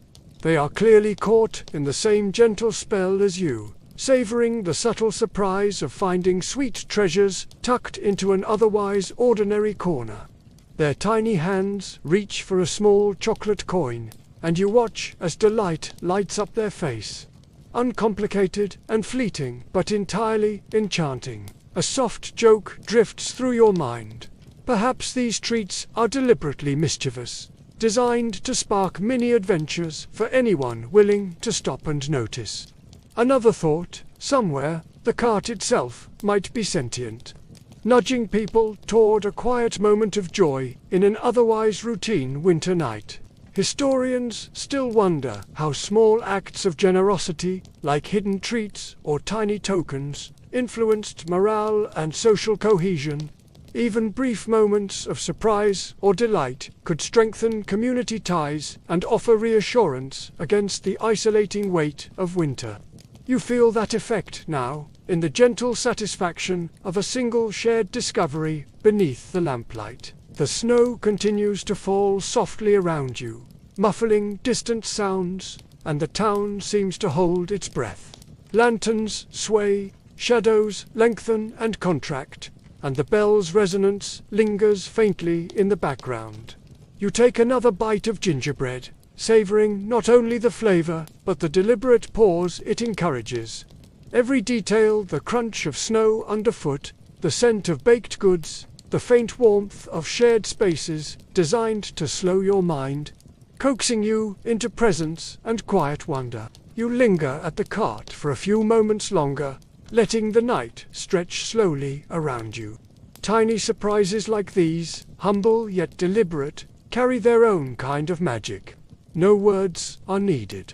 They are clearly caught in the same gentle spell as you, savoring the subtle surprise of finding sweet treasures tucked into an otherwise ordinary corner. Their tiny hands reach for a small chocolate coin, and you watch as delight lights up their face. Uncomplicated and fleeting, but entirely enchanting. A soft joke drifts through your mind. Perhaps these treats are deliberately mischievous, designed to spark mini adventures for anyone willing to stop and notice. Another thought, somewhere, the cart itself might be sentient, nudging people toward a quiet moment of joy in an otherwise routine winter night. Historians still wonder how small acts of generosity, like hidden treats or tiny tokens, influenced morale and social cohesion. Even brief moments of surprise or delight could strengthen community ties and offer reassurance against the isolating weight of winter. You feel that effect now, in the gentle satisfaction of a single shared discovery beneath the lamplight. The snow continues to fall softly around you, muffling distant sounds, and the town seems to hold its breath. Lanterns sway, shadows lengthen and contract, and the bell's resonance lingers faintly in the background. You take another bite of gingerbread, savoring not only the flavor, but the deliberate pause it encourages. Every detail, the crunch of snow underfoot, the scent of baked goods, the faint warmth of shared spaces, designed to slow your mind, coaxing you into presence and quiet wonder. You linger at the cart for a few moments longer, letting the night stretch slowly around you. Tiny surprises like these, humble yet deliberate, carry their own kind of magic. No words are needed.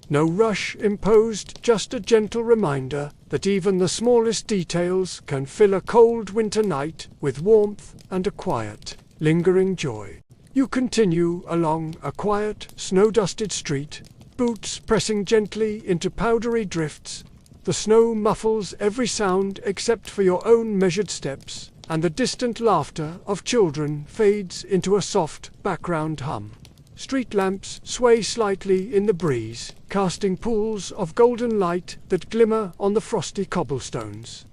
No rush imposed, just a gentle reminder that even the smallest details can fill a cold winter night with warmth and a quiet, lingering joy. You continue along a quiet, snow-dusted street, boots pressing gently into powdery drifts. The snow muffles every sound except for your own measured steps, and the distant laughter of children fades into a soft background hum. Street lamps sway slightly in the breeze, casting pools of golden light that glimmer on the frosty cobblestones.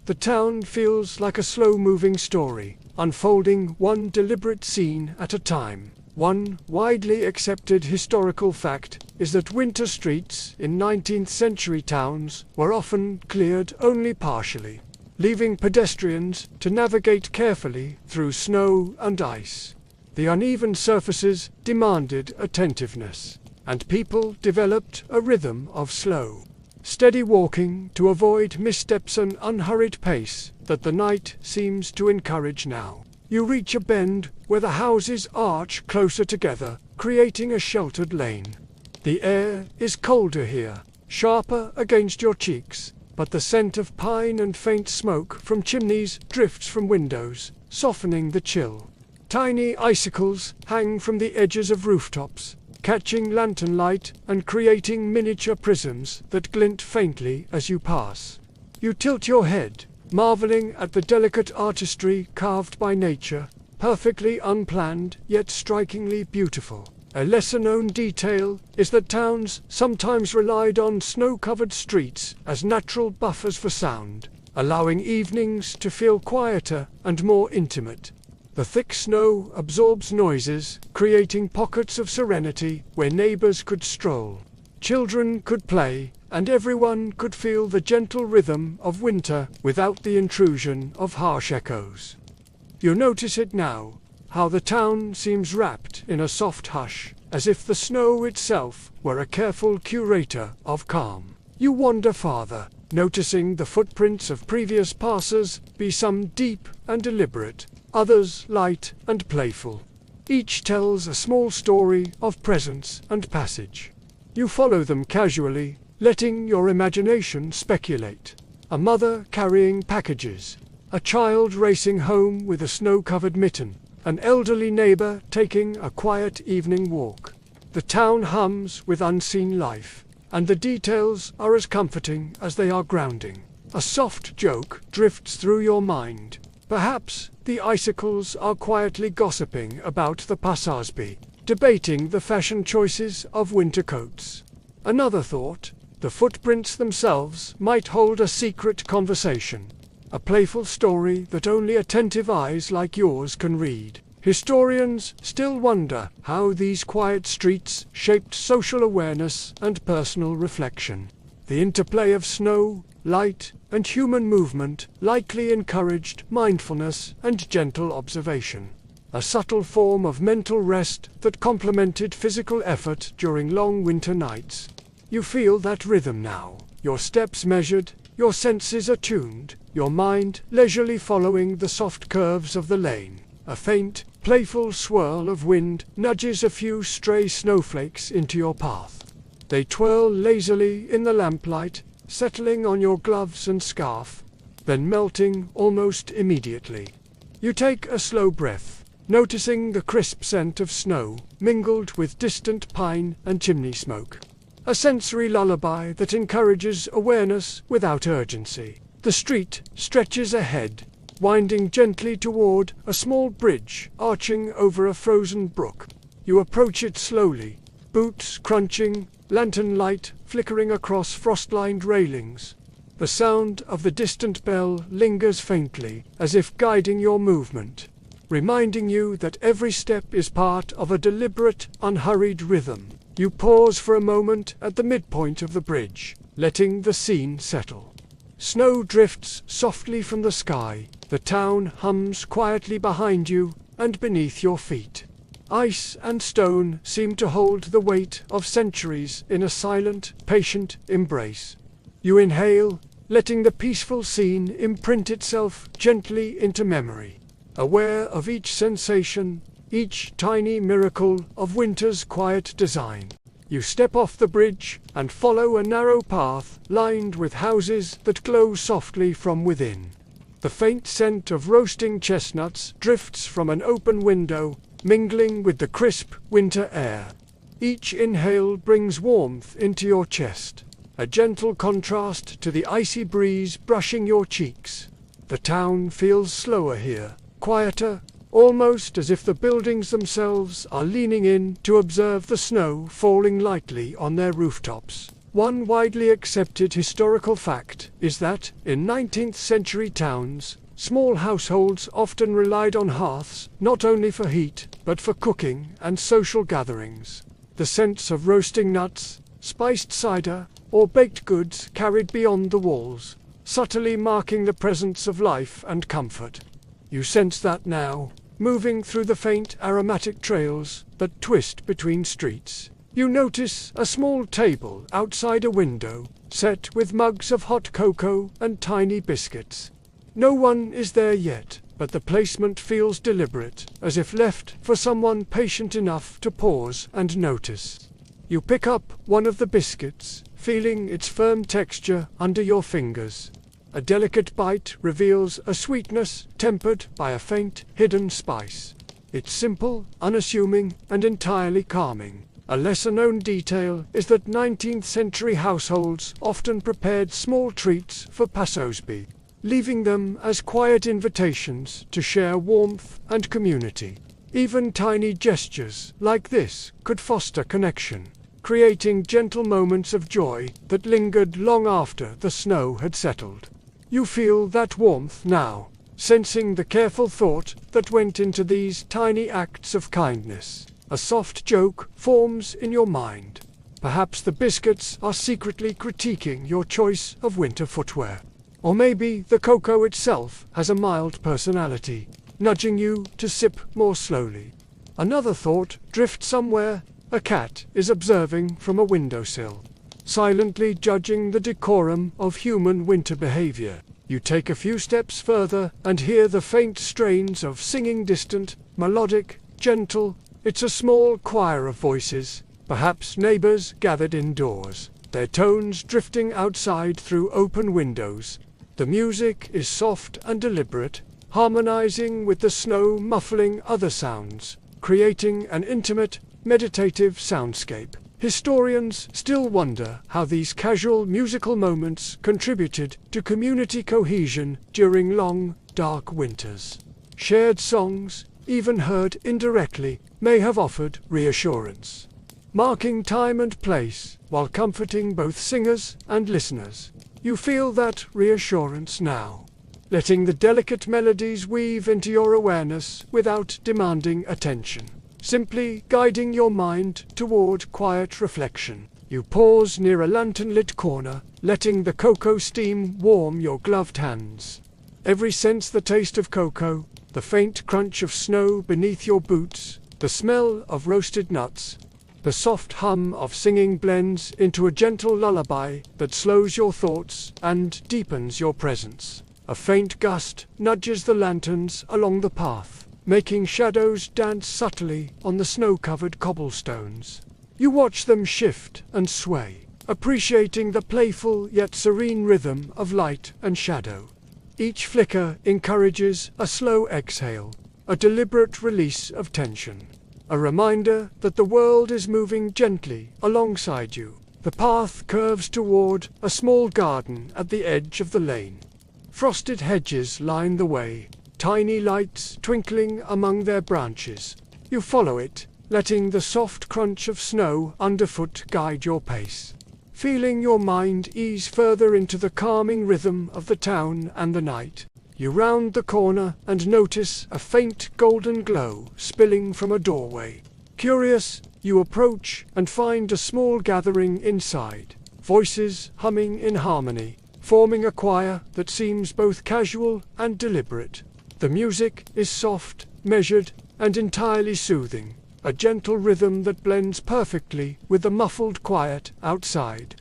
The town feels like a slow-moving story, unfolding one deliberate scene at a time. One widely accepted historical fact is that winter streets in 19th-century towns were often cleared only partially, leaving pedestrians to navigate carefully through snow and ice. The uneven surfaces demanded attentiveness, and people developed a rhythm of slow, steady walking to avoid missteps and unhurried pace that the night seems to encourage now. You reach a bend where the houses arch closer together, creating a sheltered lane. The air is colder here, sharper against your cheeks, but the scent of pine and faint smoke from chimneys drifts from windows, softening the chill. Tiny icicles hang from the edges of rooftops, catching lantern light and creating miniature prisms that glint faintly as you pass. You tilt your head, marveling at the delicate artistry carved by nature, perfectly unplanned yet strikingly beautiful. A lesser-known detail is that towns sometimes relied on snow-covered streets as natural buffers for sound, allowing evenings to feel quieter and more intimate. The thick snow absorbs noises, creating pockets of serenity where neighbors could stroll, children could play, and everyone could feel the gentle rhythm of winter without the intrusion of harsh echoes. You notice it now, how the town seems wrapped in a soft hush, as if the snow itself were a careful curator of calm. You wander farther, noticing the footprints of previous passers, be some deep and deliberate, others light and playful. Each tells a small story of presence and passage. You follow them casually, letting your imagination speculate. A mother carrying packages, a child racing home with a snow-covered mitten, an elderly neighbor taking a quiet evening walk. The town hums with unseen life, and the details are as comforting as they are grounding. A soft joke drifts through your mind. Perhaps the icicles are quietly gossiping about the passers-by, debating the fashion choices of winter coats. Another thought, the footprints themselves might hold a secret conversation, a playful story that only attentive eyes like yours can read. Historians still wonder how these quiet streets shaped social awareness and personal reflection. The interplay of snow, light, and human movement likely encouraged mindfulness and gentle observation, a subtle form of mental rest that complemented physical effort during long winter nights. You feel that rhythm now, your steps measured, your senses attuned, your mind leisurely following the soft curves of the lane. A faint, playful swirl of wind nudges a few stray snowflakes into your path. They twirl lazily in the lamplight, settling on your gloves and scarf, then melting almost immediately. You take a slow breath, noticing the crisp scent of snow mingled with distant pine and chimney smoke. A sensory lullaby that encourages awareness without urgency. The street stretches ahead, winding gently toward a small bridge arching over a frozen brook. You approach it slowly, boots crunching, lantern light flickering across frost-lined railings. The sound of the distant bell lingers faintly, as if guiding your movement, reminding you that every step is part of a deliberate, unhurried rhythm. You pause for a moment at the midpoint of the bridge, letting the scene settle. Snow drifts softly from the sky, the town hums quietly behind you and beneath your feet. Ice and stone seem to hold the weight of centuries in a silent, patient embrace. You inhale, letting the peaceful scene imprint itself gently into memory, aware of each sensation, each tiny miracle of winter's quiet design. You step off the bridge and follow a narrow path lined with houses that glow softly from within. The faint scent of roasting chestnuts drifts from an open window, mingling with the crisp winter air. Each inhale brings warmth into your chest, a gentle contrast to the icy breeze brushing your cheeks. The town feels slower here, quieter, almost as if the buildings themselves are leaning in to observe the snow falling lightly on their rooftops. One widely accepted historical fact is that, in 19th century towns, small households often relied on hearths not only for heat, but for cooking and social gatherings. The scents of roasting nuts, spiced cider, or baked goods carried beyond the walls, subtly marking the presence of life and comfort. You sense that now, moving through the faint aromatic trails that twist between streets. You notice a small table outside a window, set with mugs of hot cocoa and tiny biscuits. No one is there yet, but the placement feels deliberate, as if left for someone patient enough to pause and notice. You pick up one of the biscuits, feeling its firm texture under your fingers. A delicate bite reveals a sweetness tempered by a faint, hidden spice. It's simple, unassuming, and entirely calming. A lesser-known detail is that 19th century households often prepared small treats for Pasosby, leaving them as quiet invitations to share warmth and community. Even tiny gestures like this could foster connection, creating gentle moments of joy that lingered long after the snow had settled. You feel that warmth now, sensing the careful thought that went into these tiny acts of kindness. A soft joke forms in your mind. Perhaps the biscuits are secretly critiquing your choice of winter footwear. Or maybe the cocoa itself has a mild personality, nudging you to sip more slowly. Another thought drifts somewhere. A cat is observing from a windowsill, silently judging the decorum of human winter behavior. You take a few steps further and hear the faint strains of singing, distant, melodic, gentle. It's a small choir of voices, perhaps neighbors gathered indoors, their tones drifting outside through open windows. The music is soft and deliberate, harmonizing with the snow muffling other sounds, creating an intimate, meditative soundscape. Historians still wonder how these casual musical moments contributed to community cohesion during long, dark winters. Shared songs, even heard indirectly, may have offered reassurance, marking time and place while comforting both singers and listeners. You feel that reassurance now, letting the delicate melodies weave into your awareness without demanding attention, simply guiding your mind toward quiet reflection. You pause near a lantern-lit corner, letting the cocoa steam warm your gloved hands. Every sense the taste of cocoa, the faint crunch of snow beneath your boots, the smell of roasted nuts, the soft hum of singing blends into a gentle lullaby that slows your thoughts and deepens your presence. A faint gust nudges the lanterns along the path, making shadows dance subtly on the snow-covered cobblestones. You watch them shift and sway, appreciating the playful yet serene rhythm of light and shadow. Each flicker encourages a slow exhale, a deliberate release of tension, a reminder that the world is moving gently alongside you. The path curves toward a small garden at the edge of the lane. Frosted hedges line the way, tiny lights twinkling among their branches. You follow it, letting the soft crunch of snow underfoot guide your pace, feeling your mind ease further into the calming rhythm of the town and the night. You round the corner and notice a faint golden glow spilling from a doorway. Curious, you approach and find a small gathering inside, voices humming in harmony, forming a choir that seems both casual and deliberate. The music is soft, measured, and entirely soothing, a gentle rhythm that blends perfectly with the muffled quiet outside.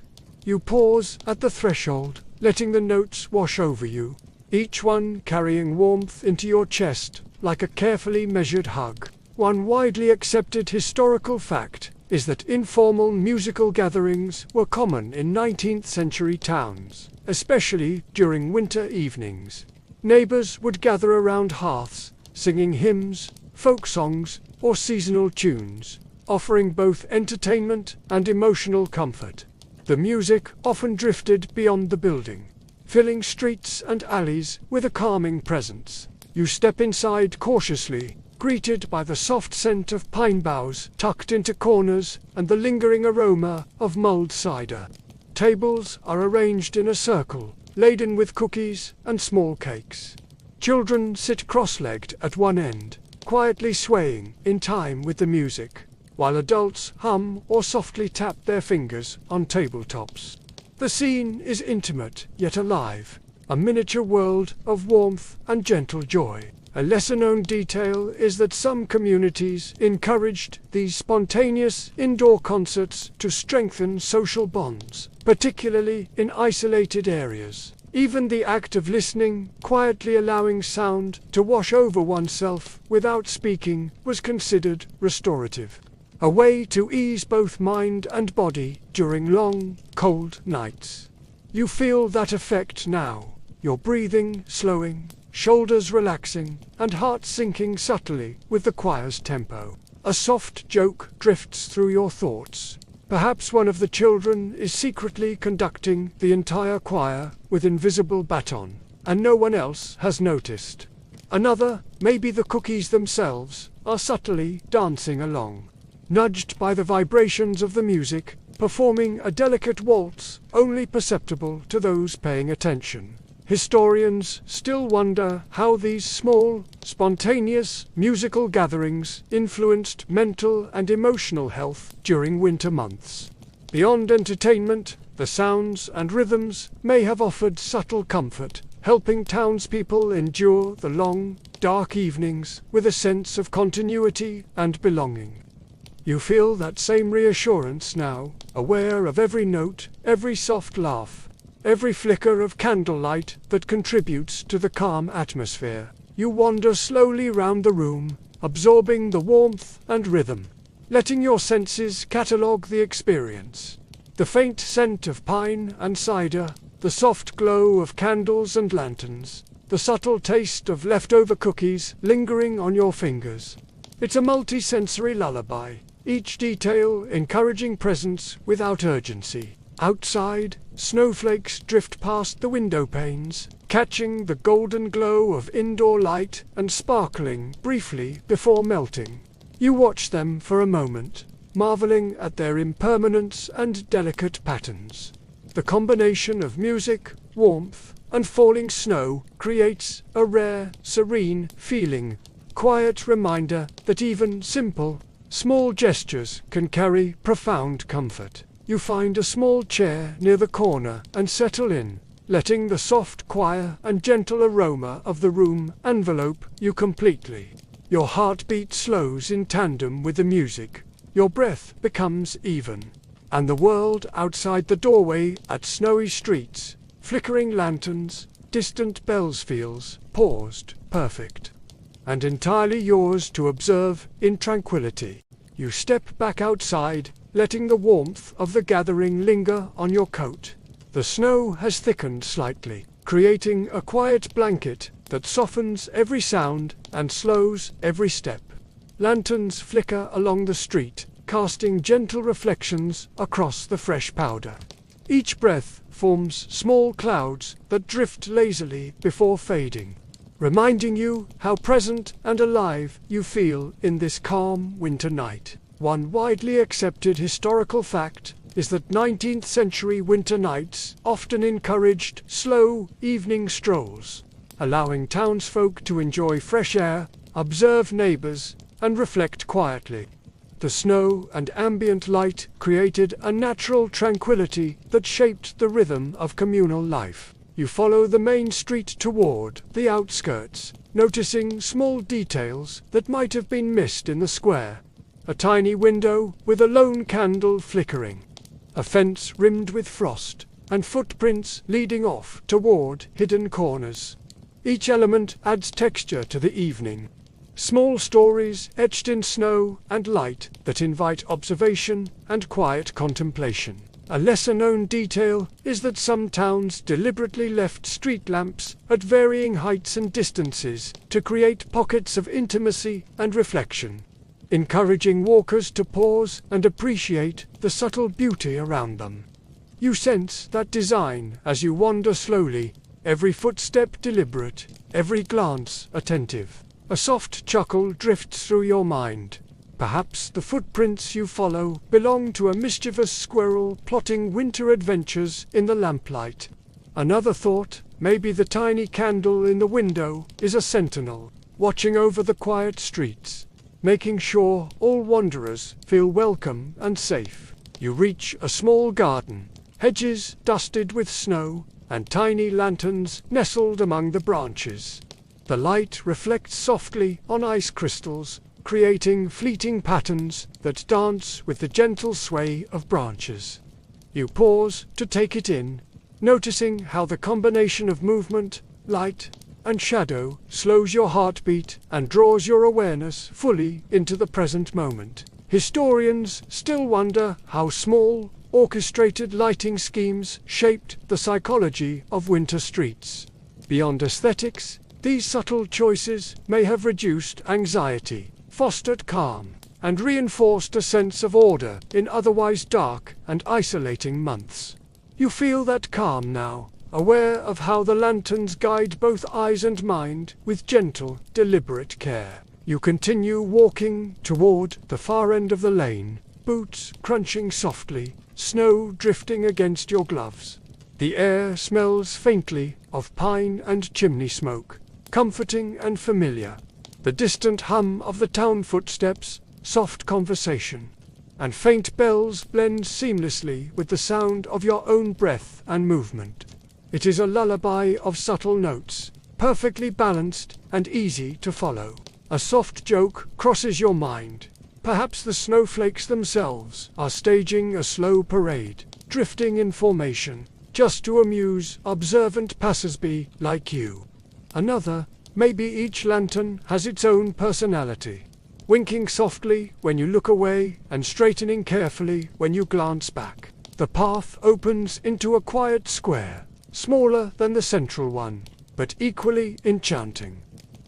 You pause at the threshold, letting the notes wash over you, each one carrying warmth into your chest like a carefully measured hug. One widely accepted historical fact is that informal musical gatherings were common in 19th century towns, especially during winter evenings. Neighbors would gather around hearths, singing hymns, folk songs, or seasonal tunes, offering both entertainment and emotional comfort. The music often drifted beyond the building, filling streets and alleys with a calming presence. You step inside cautiously, greeted by the soft scent of pine boughs tucked into corners and the lingering aroma of mulled cider. Tables are arranged in a circle, laden with cookies and small cakes. Children sit cross-legged at one end, quietly swaying in time with the music, while adults hum or softly tap their fingers on tabletops. The scene is intimate yet alive, a miniature world of warmth and gentle joy. A lesser-known detail is that some communities encouraged these spontaneous indoor concerts to strengthen social bonds, particularly in isolated areas. Even the act of listening, quietly allowing sound to wash over oneself without speaking, was considered restorative. A way to ease both mind and body during long, cold nights. You feel that effect now, your breathing slowing, shoulders relaxing, and heart sinking subtly with the choir's tempo. A soft joke drifts through your thoughts. Perhaps one of the children is secretly conducting the entire choir with invisible baton, and no one else has noticed. Another, maybe the cookies themselves, are subtly dancing along, nudged by the vibrations of the music, performing a delicate waltz only perceptible to those paying attention. Historians still wonder how these small, spontaneous musical gatherings influenced mental and emotional health during winter months. Beyond entertainment, the sounds and rhythms may have offered subtle comfort, helping townspeople endure the long, dark evenings with a sense of continuity and belonging. You feel that same reassurance now, aware of every note, every soft laugh, every flicker of candlelight that contributes to the calm atmosphere. You wander slowly round the room, absorbing the warmth and rhythm, letting your senses catalogue the experience. The faint scent of pine and cider, the soft glow of candles and lanterns, the subtle taste of leftover cookies lingering on your fingers. It's a multi-sensory lullaby, each detail encouraging presence without urgency. Outside, snowflakes drift past the window panes, catching the golden glow of indoor light and sparkling briefly before melting. You watch them for a moment, marveling at their impermanence and delicate patterns. The combination of music, warmth, and falling snow creates a rare, serene feeling, quiet reminder that even simple, small gestures can carry profound comfort. You find a small chair near the corner and settle in, letting the soft choir and gentle aroma of the room envelope you completely. Your heartbeat slows in tandem with the music, your breath becomes even, and the world outside the doorway at snowy streets, flickering lanterns, distant bells feels paused, perfect, and entirely yours to observe in tranquility. You step back outside, letting the warmth of the gathering linger on your coat. The snow has thickened slightly, creating a quiet blanket that softens every sound and slows every step. Lanterns flicker along the street, casting gentle reflections across the fresh powder. Each breath forms small clouds that drift lazily before fading, reminding you how present and alive you feel in this calm winter night. One widely accepted historical fact is that 19th century winter nights often encouraged slow evening strolls, allowing townsfolk to enjoy fresh air, observe neighbors, and reflect quietly. The snow and ambient light created a natural tranquility that shaped the rhythm of communal life. You follow the main street toward the outskirts, noticing small details that might have been missed in the square. A tiny window with a lone candle flickering, a fence rimmed with frost, and footprints leading off toward hidden corners. Each element adds texture to the evening. Small stories etched in snow and light that invite observation and quiet contemplation. A lesser-known detail is that some towns deliberately left street lamps at varying heights and distances to create pockets of intimacy and reflection, encouraging walkers to pause and appreciate the subtle beauty around them. You sense that design as you wander slowly, every footstep deliberate, every glance attentive. A soft chuckle drifts through your mind. Perhaps the footprints you follow belong to a mischievous squirrel plotting winter adventures in the lamplight. Another thought, maybe the tiny candle in the window is a sentinel, watching over the quiet streets, making sure all wanderers feel welcome and safe. You reach a small garden, hedges dusted with snow, and tiny lanterns nestled among the branches. The light reflects softly on ice crystals, creating fleeting patterns that dance with the gentle sway of branches. You pause to take it in, noticing how the combination of movement, light, and shadow slows your heartbeat and draws your awareness fully into the present moment. Historians still wonder how small, orchestrated lighting schemes shaped the psychology of winter streets. Beyond aesthetics, these subtle choices may have reduced anxiety, fostered calm, and reinforced a sense of order in otherwise dark and isolating months. You feel that calm now, aware of how the lanterns guide both eyes and mind with gentle, deliberate care. You continue walking toward the far end of the lane, boots crunching softly, snow drifting against your gloves. The air smells faintly of pine and chimney smoke, comforting and familiar. The distant hum of the town footsteps, soft conversation, and faint bells blend seamlessly with the sound of your own breath and movement. It is a lullaby of subtle notes, perfectly balanced and easy to follow. A soft joke crosses your mind. Perhaps the snowflakes themselves are staging a slow parade, drifting in formation, just to amuse observant passers-by like you. Another, maybe each lantern has its own personality, winking softly when you look away and straightening carefully when you glance back. The path opens into a quiet square, smaller than the central one, but equally enchanting.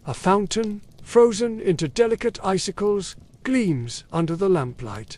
A fountain, frozen into delicate icicles, gleams under the lamplight.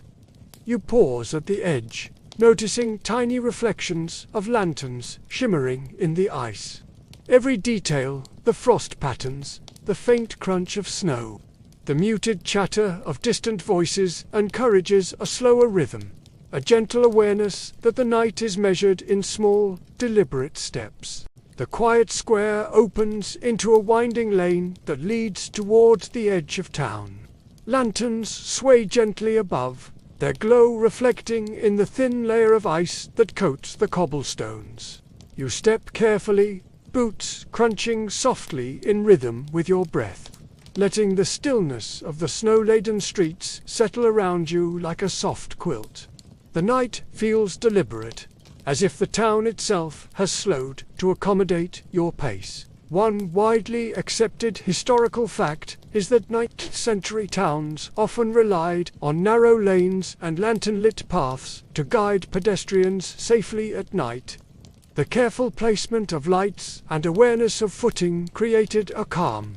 You pause at the edge, noticing tiny reflections of lanterns shimmering in the ice. Every detail, the frost patterns, the faint crunch of snow, the muted chatter of distant voices encourages a slower rhythm, a gentle awareness that the night is measured in small, deliberate steps. The quiet square opens into a winding lane that leads towards the edge of town. Lanterns sway gently above, their glow reflecting in the thin layer of ice that coats the cobblestones. You step carefully, boots crunching softly in rhythm with your breath, letting the stillness of the snow-laden streets settle around you like a soft quilt. The night feels deliberate, as if the town itself has slowed to accommodate your pace. One widely accepted historical fact is that 19th century towns often relied on narrow lanes and lantern-lit paths to guide pedestrians safely at night. The careful placement of lights and awareness of footing created a calm,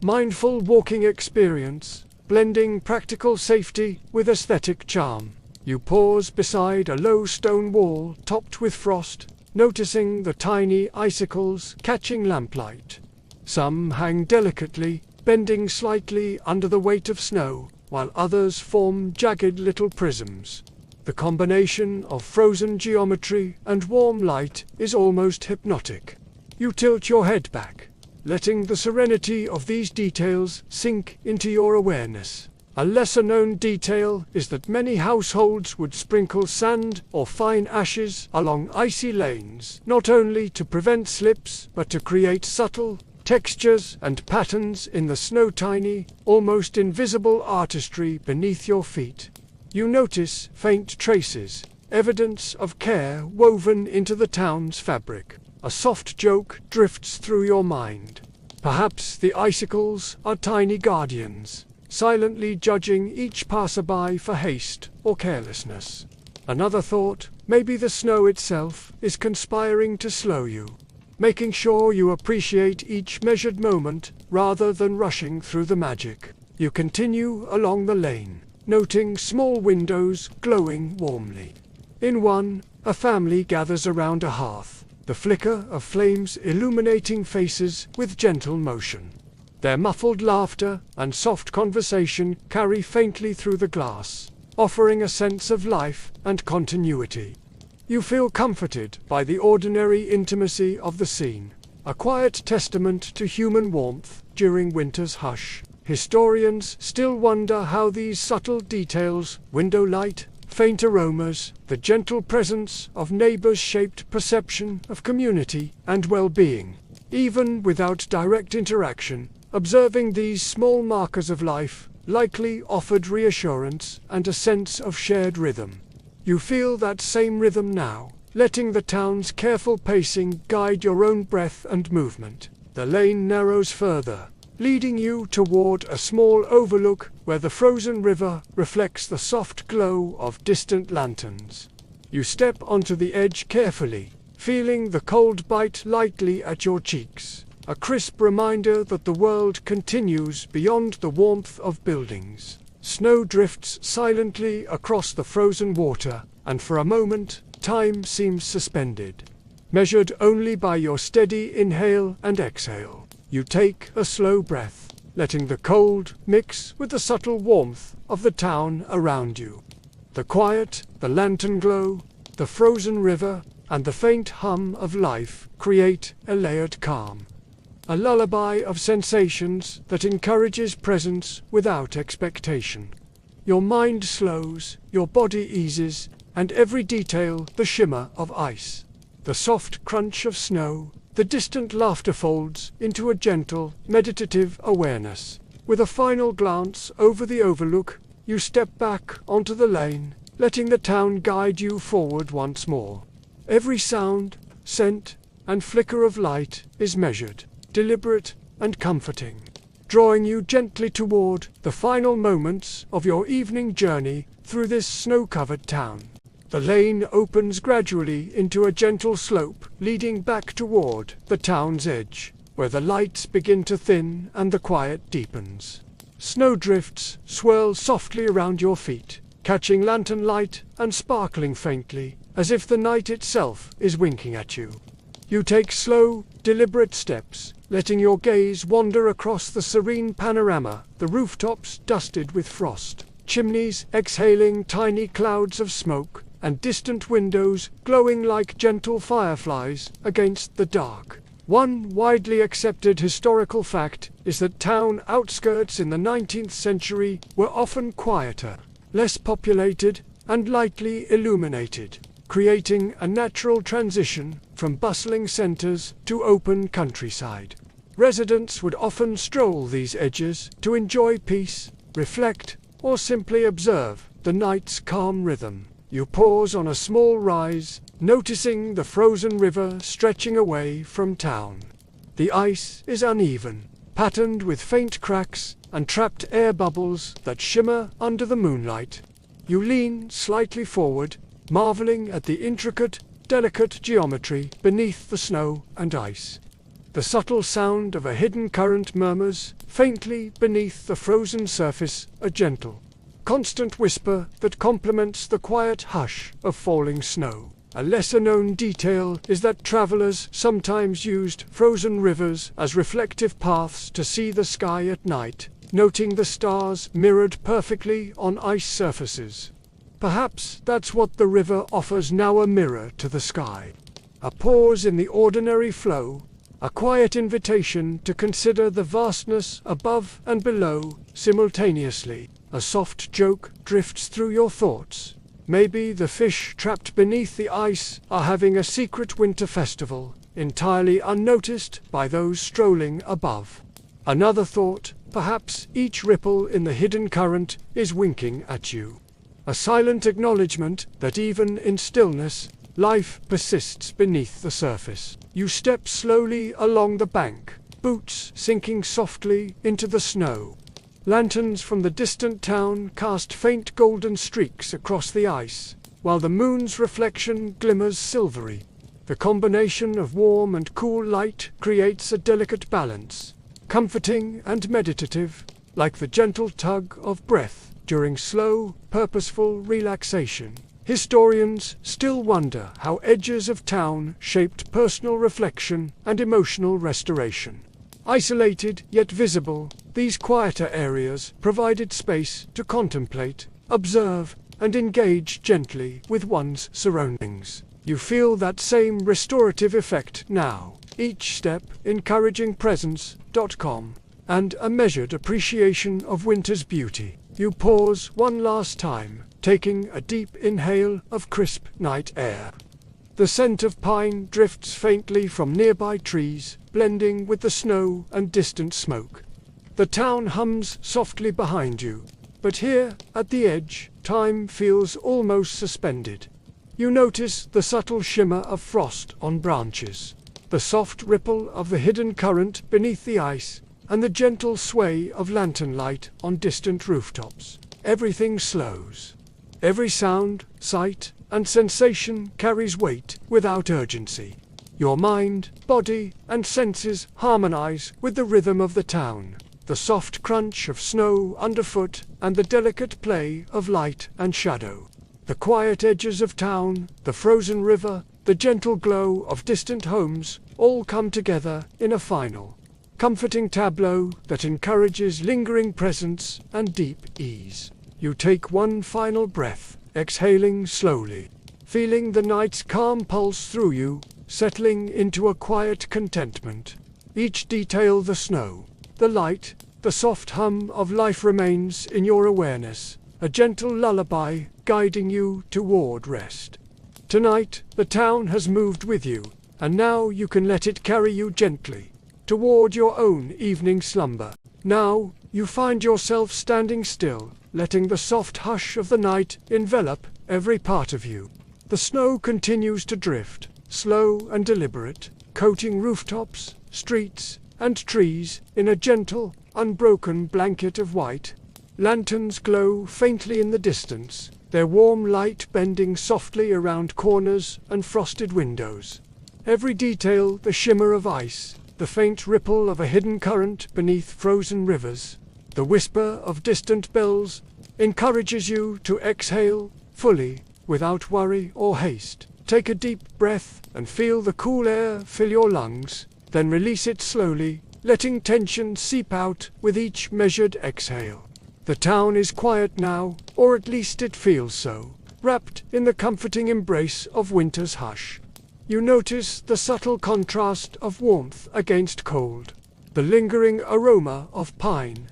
mindful walking experience, blending practical safety with aesthetic charm. You pause beside a low stone wall topped with frost, noticing the tiny icicles catching lamplight. Some hang delicately, bending slightly under the weight of snow, while others form jagged little prisms. The combination of frozen geometry and warm light is almost hypnotic. You tilt your head back, letting the serenity of these details sink into your awareness. A lesser-known detail is that many households would sprinkle sand or fine ashes along icy lanes, not only to prevent slips, but to create subtle textures and patterns in the snow-tiny, almost invisible artistry beneath your feet. You notice faint traces, evidence of care woven into the town's fabric. A soft joke drifts through your mind. Perhaps the icicles are tiny guardians, silently judging each passerby for haste or carelessness. Another thought, maybe the snow itself is conspiring to slow you, making sure you appreciate each measured moment rather than rushing through the magic. You continue along the lane, noting small windows glowing warmly. In one, a family gathers around a hearth, the flicker of flames illuminating faces with gentle motion. Their muffled laughter and soft conversation carry faintly through the glass, offering a sense of life and continuity. You feel comforted by the ordinary intimacy of the scene, a quiet testament to human warmth during winter's hush. Historians still wonder how these subtle details, window light, faint aromas, the gentle presence of neighbors shaped perception of community and well-being. Even without direct interaction, observing these small markers of life likely offered reassurance and a sense of shared rhythm. You feel that same rhythm now, letting the town's careful pacing guide your own breath and movement. The lane narrows further, leading you toward a small overlook where the frozen river reflects the soft glow of distant lanterns. You step onto the edge carefully, feeling the cold bite lightly at your cheeks, a crisp reminder that the world continues beyond the warmth of buildings. Snow drifts silently across the frozen water, and for a moment, time seems suspended, measured only by your steady inhale and exhale. You take a slow breath, letting the cold mix with the subtle warmth of the town around you. The quiet, the lantern glow, the frozen river, and the faint hum of life create a layered calm, a lullaby of sensations that encourages presence without expectation. Your mind slows, your body eases, and every detail the shimmer of ice, the soft crunch of snow, the distant laughter folds into a gentle, meditative awareness. With a final glance over the overlook, you step back onto the lane, letting the town guide you forward once more. Every sound, scent, and flicker of light is measured, deliberate, and comforting, drawing you gently toward the final moments of your evening journey through this snow-covered town. The lane opens gradually into a gentle slope leading back toward the town's edge, where the lights begin to thin and the quiet deepens. Snowdrifts swirl softly around your feet, catching lantern light and sparkling faintly, as if the night itself is winking at you. You take slow, deliberate steps, letting your gaze wander across the serene panorama, the rooftops dusted with frost, chimneys exhaling tiny clouds of smoke, and distant windows glowing like gentle fireflies against the dark. One widely accepted historical fact is that town outskirts in the 19th century were often quieter, less populated, and lightly illuminated, creating a natural transition from bustling centers to open countryside. Residents would often stroll these edges to enjoy peace, reflect, or simply observe the night's calm rhythm. You pause on a small rise, noticing the frozen river stretching away from town. The ice is uneven, patterned with faint cracks and trapped air bubbles that shimmer under the moonlight. You lean slightly forward, marveling at the intricate, delicate geometry beneath the snow and ice. The subtle sound of a hidden current murmurs faintly beneath the frozen surface, a gentle, constant whisper that complements the quiet hush of falling snow. A lesser-known detail is that travelers sometimes used frozen rivers as reflective paths to see the sky at night, noting the stars mirrored perfectly on ice surfaces. Perhaps that's what the river offers now, a mirror to the sky. A pause in the ordinary flow, a quiet invitation to consider the vastness above and below simultaneously. A soft joke drifts through your thoughts. Maybe the fish trapped beneath the ice are having a secret winter festival, entirely unnoticed by those strolling above. Another thought, perhaps each ripple in the hidden current is winking at you. A silent acknowledgement that even in stillness, life persists beneath the surface. You step slowly along the bank, boots sinking softly into the snow. Lanterns from the distant town cast faint golden streaks across the ice, while the moon's reflection glimmers silvery. The combination of warm and cool light creates a delicate balance, comforting and meditative, like the gentle tug of breath during slow, purposeful relaxation. Historians still wonder how edges of town shaped personal reflection and emotional restoration. Isolated yet visible, these quieter areas provided space to contemplate, observe, and engage gently with one's surroundings. You feel that same restorative effect now, each step encouraging presence.com and a measured appreciation of winter's beauty. You pause one last time, taking a deep inhale of crisp night air. The scent of pine drifts faintly from nearby trees, blending with the snow and distant smoke. The town hums softly behind you, but here, at the edge, time feels almost suspended. You notice the subtle shimmer of frost on branches, the soft ripple of the hidden current beneath the ice, and the gentle sway of lantern light on distant rooftops. Everything slows. Every sound, sight, and sensation carries weight without urgency. Your mind, body, and senses harmonize with the rhythm of the town, the soft crunch of snow underfoot, and the delicate play of light and shadow. The quiet edges of town, the frozen river, the gentle glow of distant homes, all come together in a final, comforting tableau that encourages lingering presence and deep ease. You take one final breath, exhaling slowly, feeling the night's calm pulse through you, settling into a quiet contentment. Each detail, the snow, the light, the soft hum of life remains in your awareness, a gentle lullaby guiding you toward rest. Tonight, the town has moved with you, and now you can let it carry you gently toward your own evening slumber. Now, you find yourself standing still, letting the soft hush of the night envelop every part of you. The snow continues to drift, slow and deliberate, coating rooftops, streets, and trees in a gentle, unbroken blanket of white. Lanterns glow faintly in the distance, their warm light bending softly around corners and frosted windows. Every detail, the shimmer of ice, the faint ripple of a hidden current beneath frozen rivers, the whisper of distant bells, encourages you to exhale fully, without worry or haste. Take a deep breath and feel the cool air fill your lungs, then release it slowly, letting tension seep out with each measured exhale. The town is quiet now, or at least it feels so, wrapped in the comforting embrace of winter's hush. You notice the subtle contrast of warmth against cold, the lingering aroma of pine,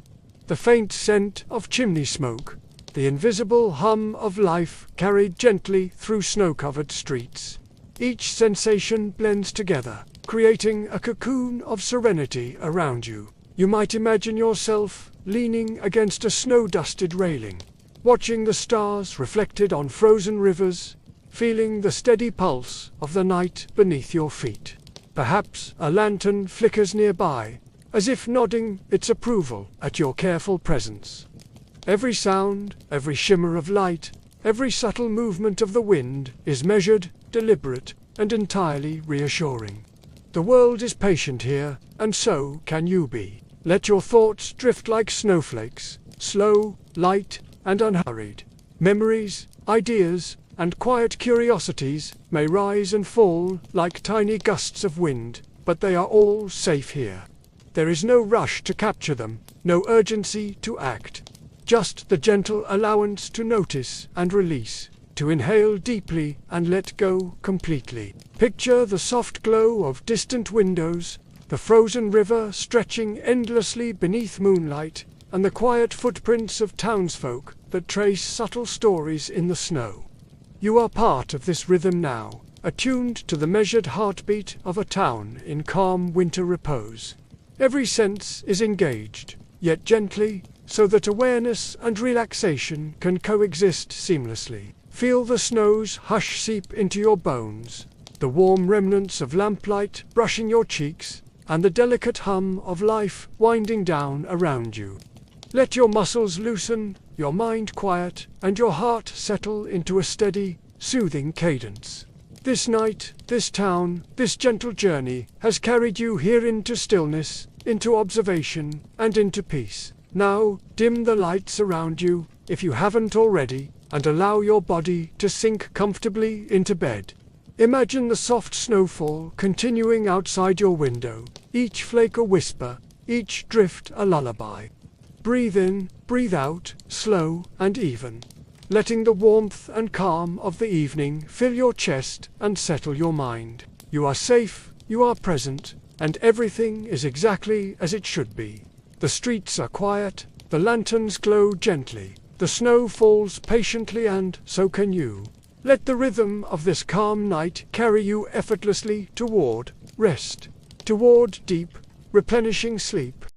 the faint scent of chimney smoke, the invisible hum of life carried gently through snow-covered streets. Each sensation blends together, creating a cocoon of serenity around you. You might imagine yourself leaning against a snow-dusted railing, watching the stars reflected on frozen rivers, feeling the steady pulse of the night beneath your feet. Perhaps a lantern flickers nearby, as if nodding its approval at your careful presence. Every sound, every shimmer of light, every subtle movement of the wind is measured, deliberate, and entirely reassuring. The world is patient here, and so can you be. Let your thoughts drift like snowflakes, slow, light, and unhurried. Memories, ideas, and quiet curiosities may rise and fall like tiny gusts of wind, but they are all safe here. There is no rush to capture them, no urgency to act. Just the gentle allowance to notice and release, to inhale deeply and let go completely. Picture the soft glow of distant windows, the frozen river stretching endlessly beneath moonlight, and the quiet footprints of townsfolk that trace subtle stories in the snow. You are part of this rhythm now, attuned to the measured heartbeat of a town in calm winter repose. Every sense is engaged, yet gently, so that awareness and relaxation can coexist seamlessly. Feel the snow's hush seep into your bones, the warm remnants of lamplight brushing your cheeks, and the delicate hum of life winding down around you. Let your muscles loosen, your mind quiet, and your heart settle into a steady, soothing cadence. This night, this town, this gentle journey has carried you here into stillness, into observation, and into peace. Now, dim the lights around you, if you haven't already, and allow your body to sink comfortably into bed. Imagine the soft snowfall continuing outside your window, each flake a whisper, each drift a lullaby. Breathe in, breathe out, slow and even, letting the warmth and calm of the evening fill your chest and settle your mind. You are safe, you are present, and everything is exactly as it should be. The streets are quiet, the lanterns glow gently, the snow falls patiently, and so can you. Let the rhythm of this calm night carry you effortlessly toward rest, toward deep, replenishing sleep.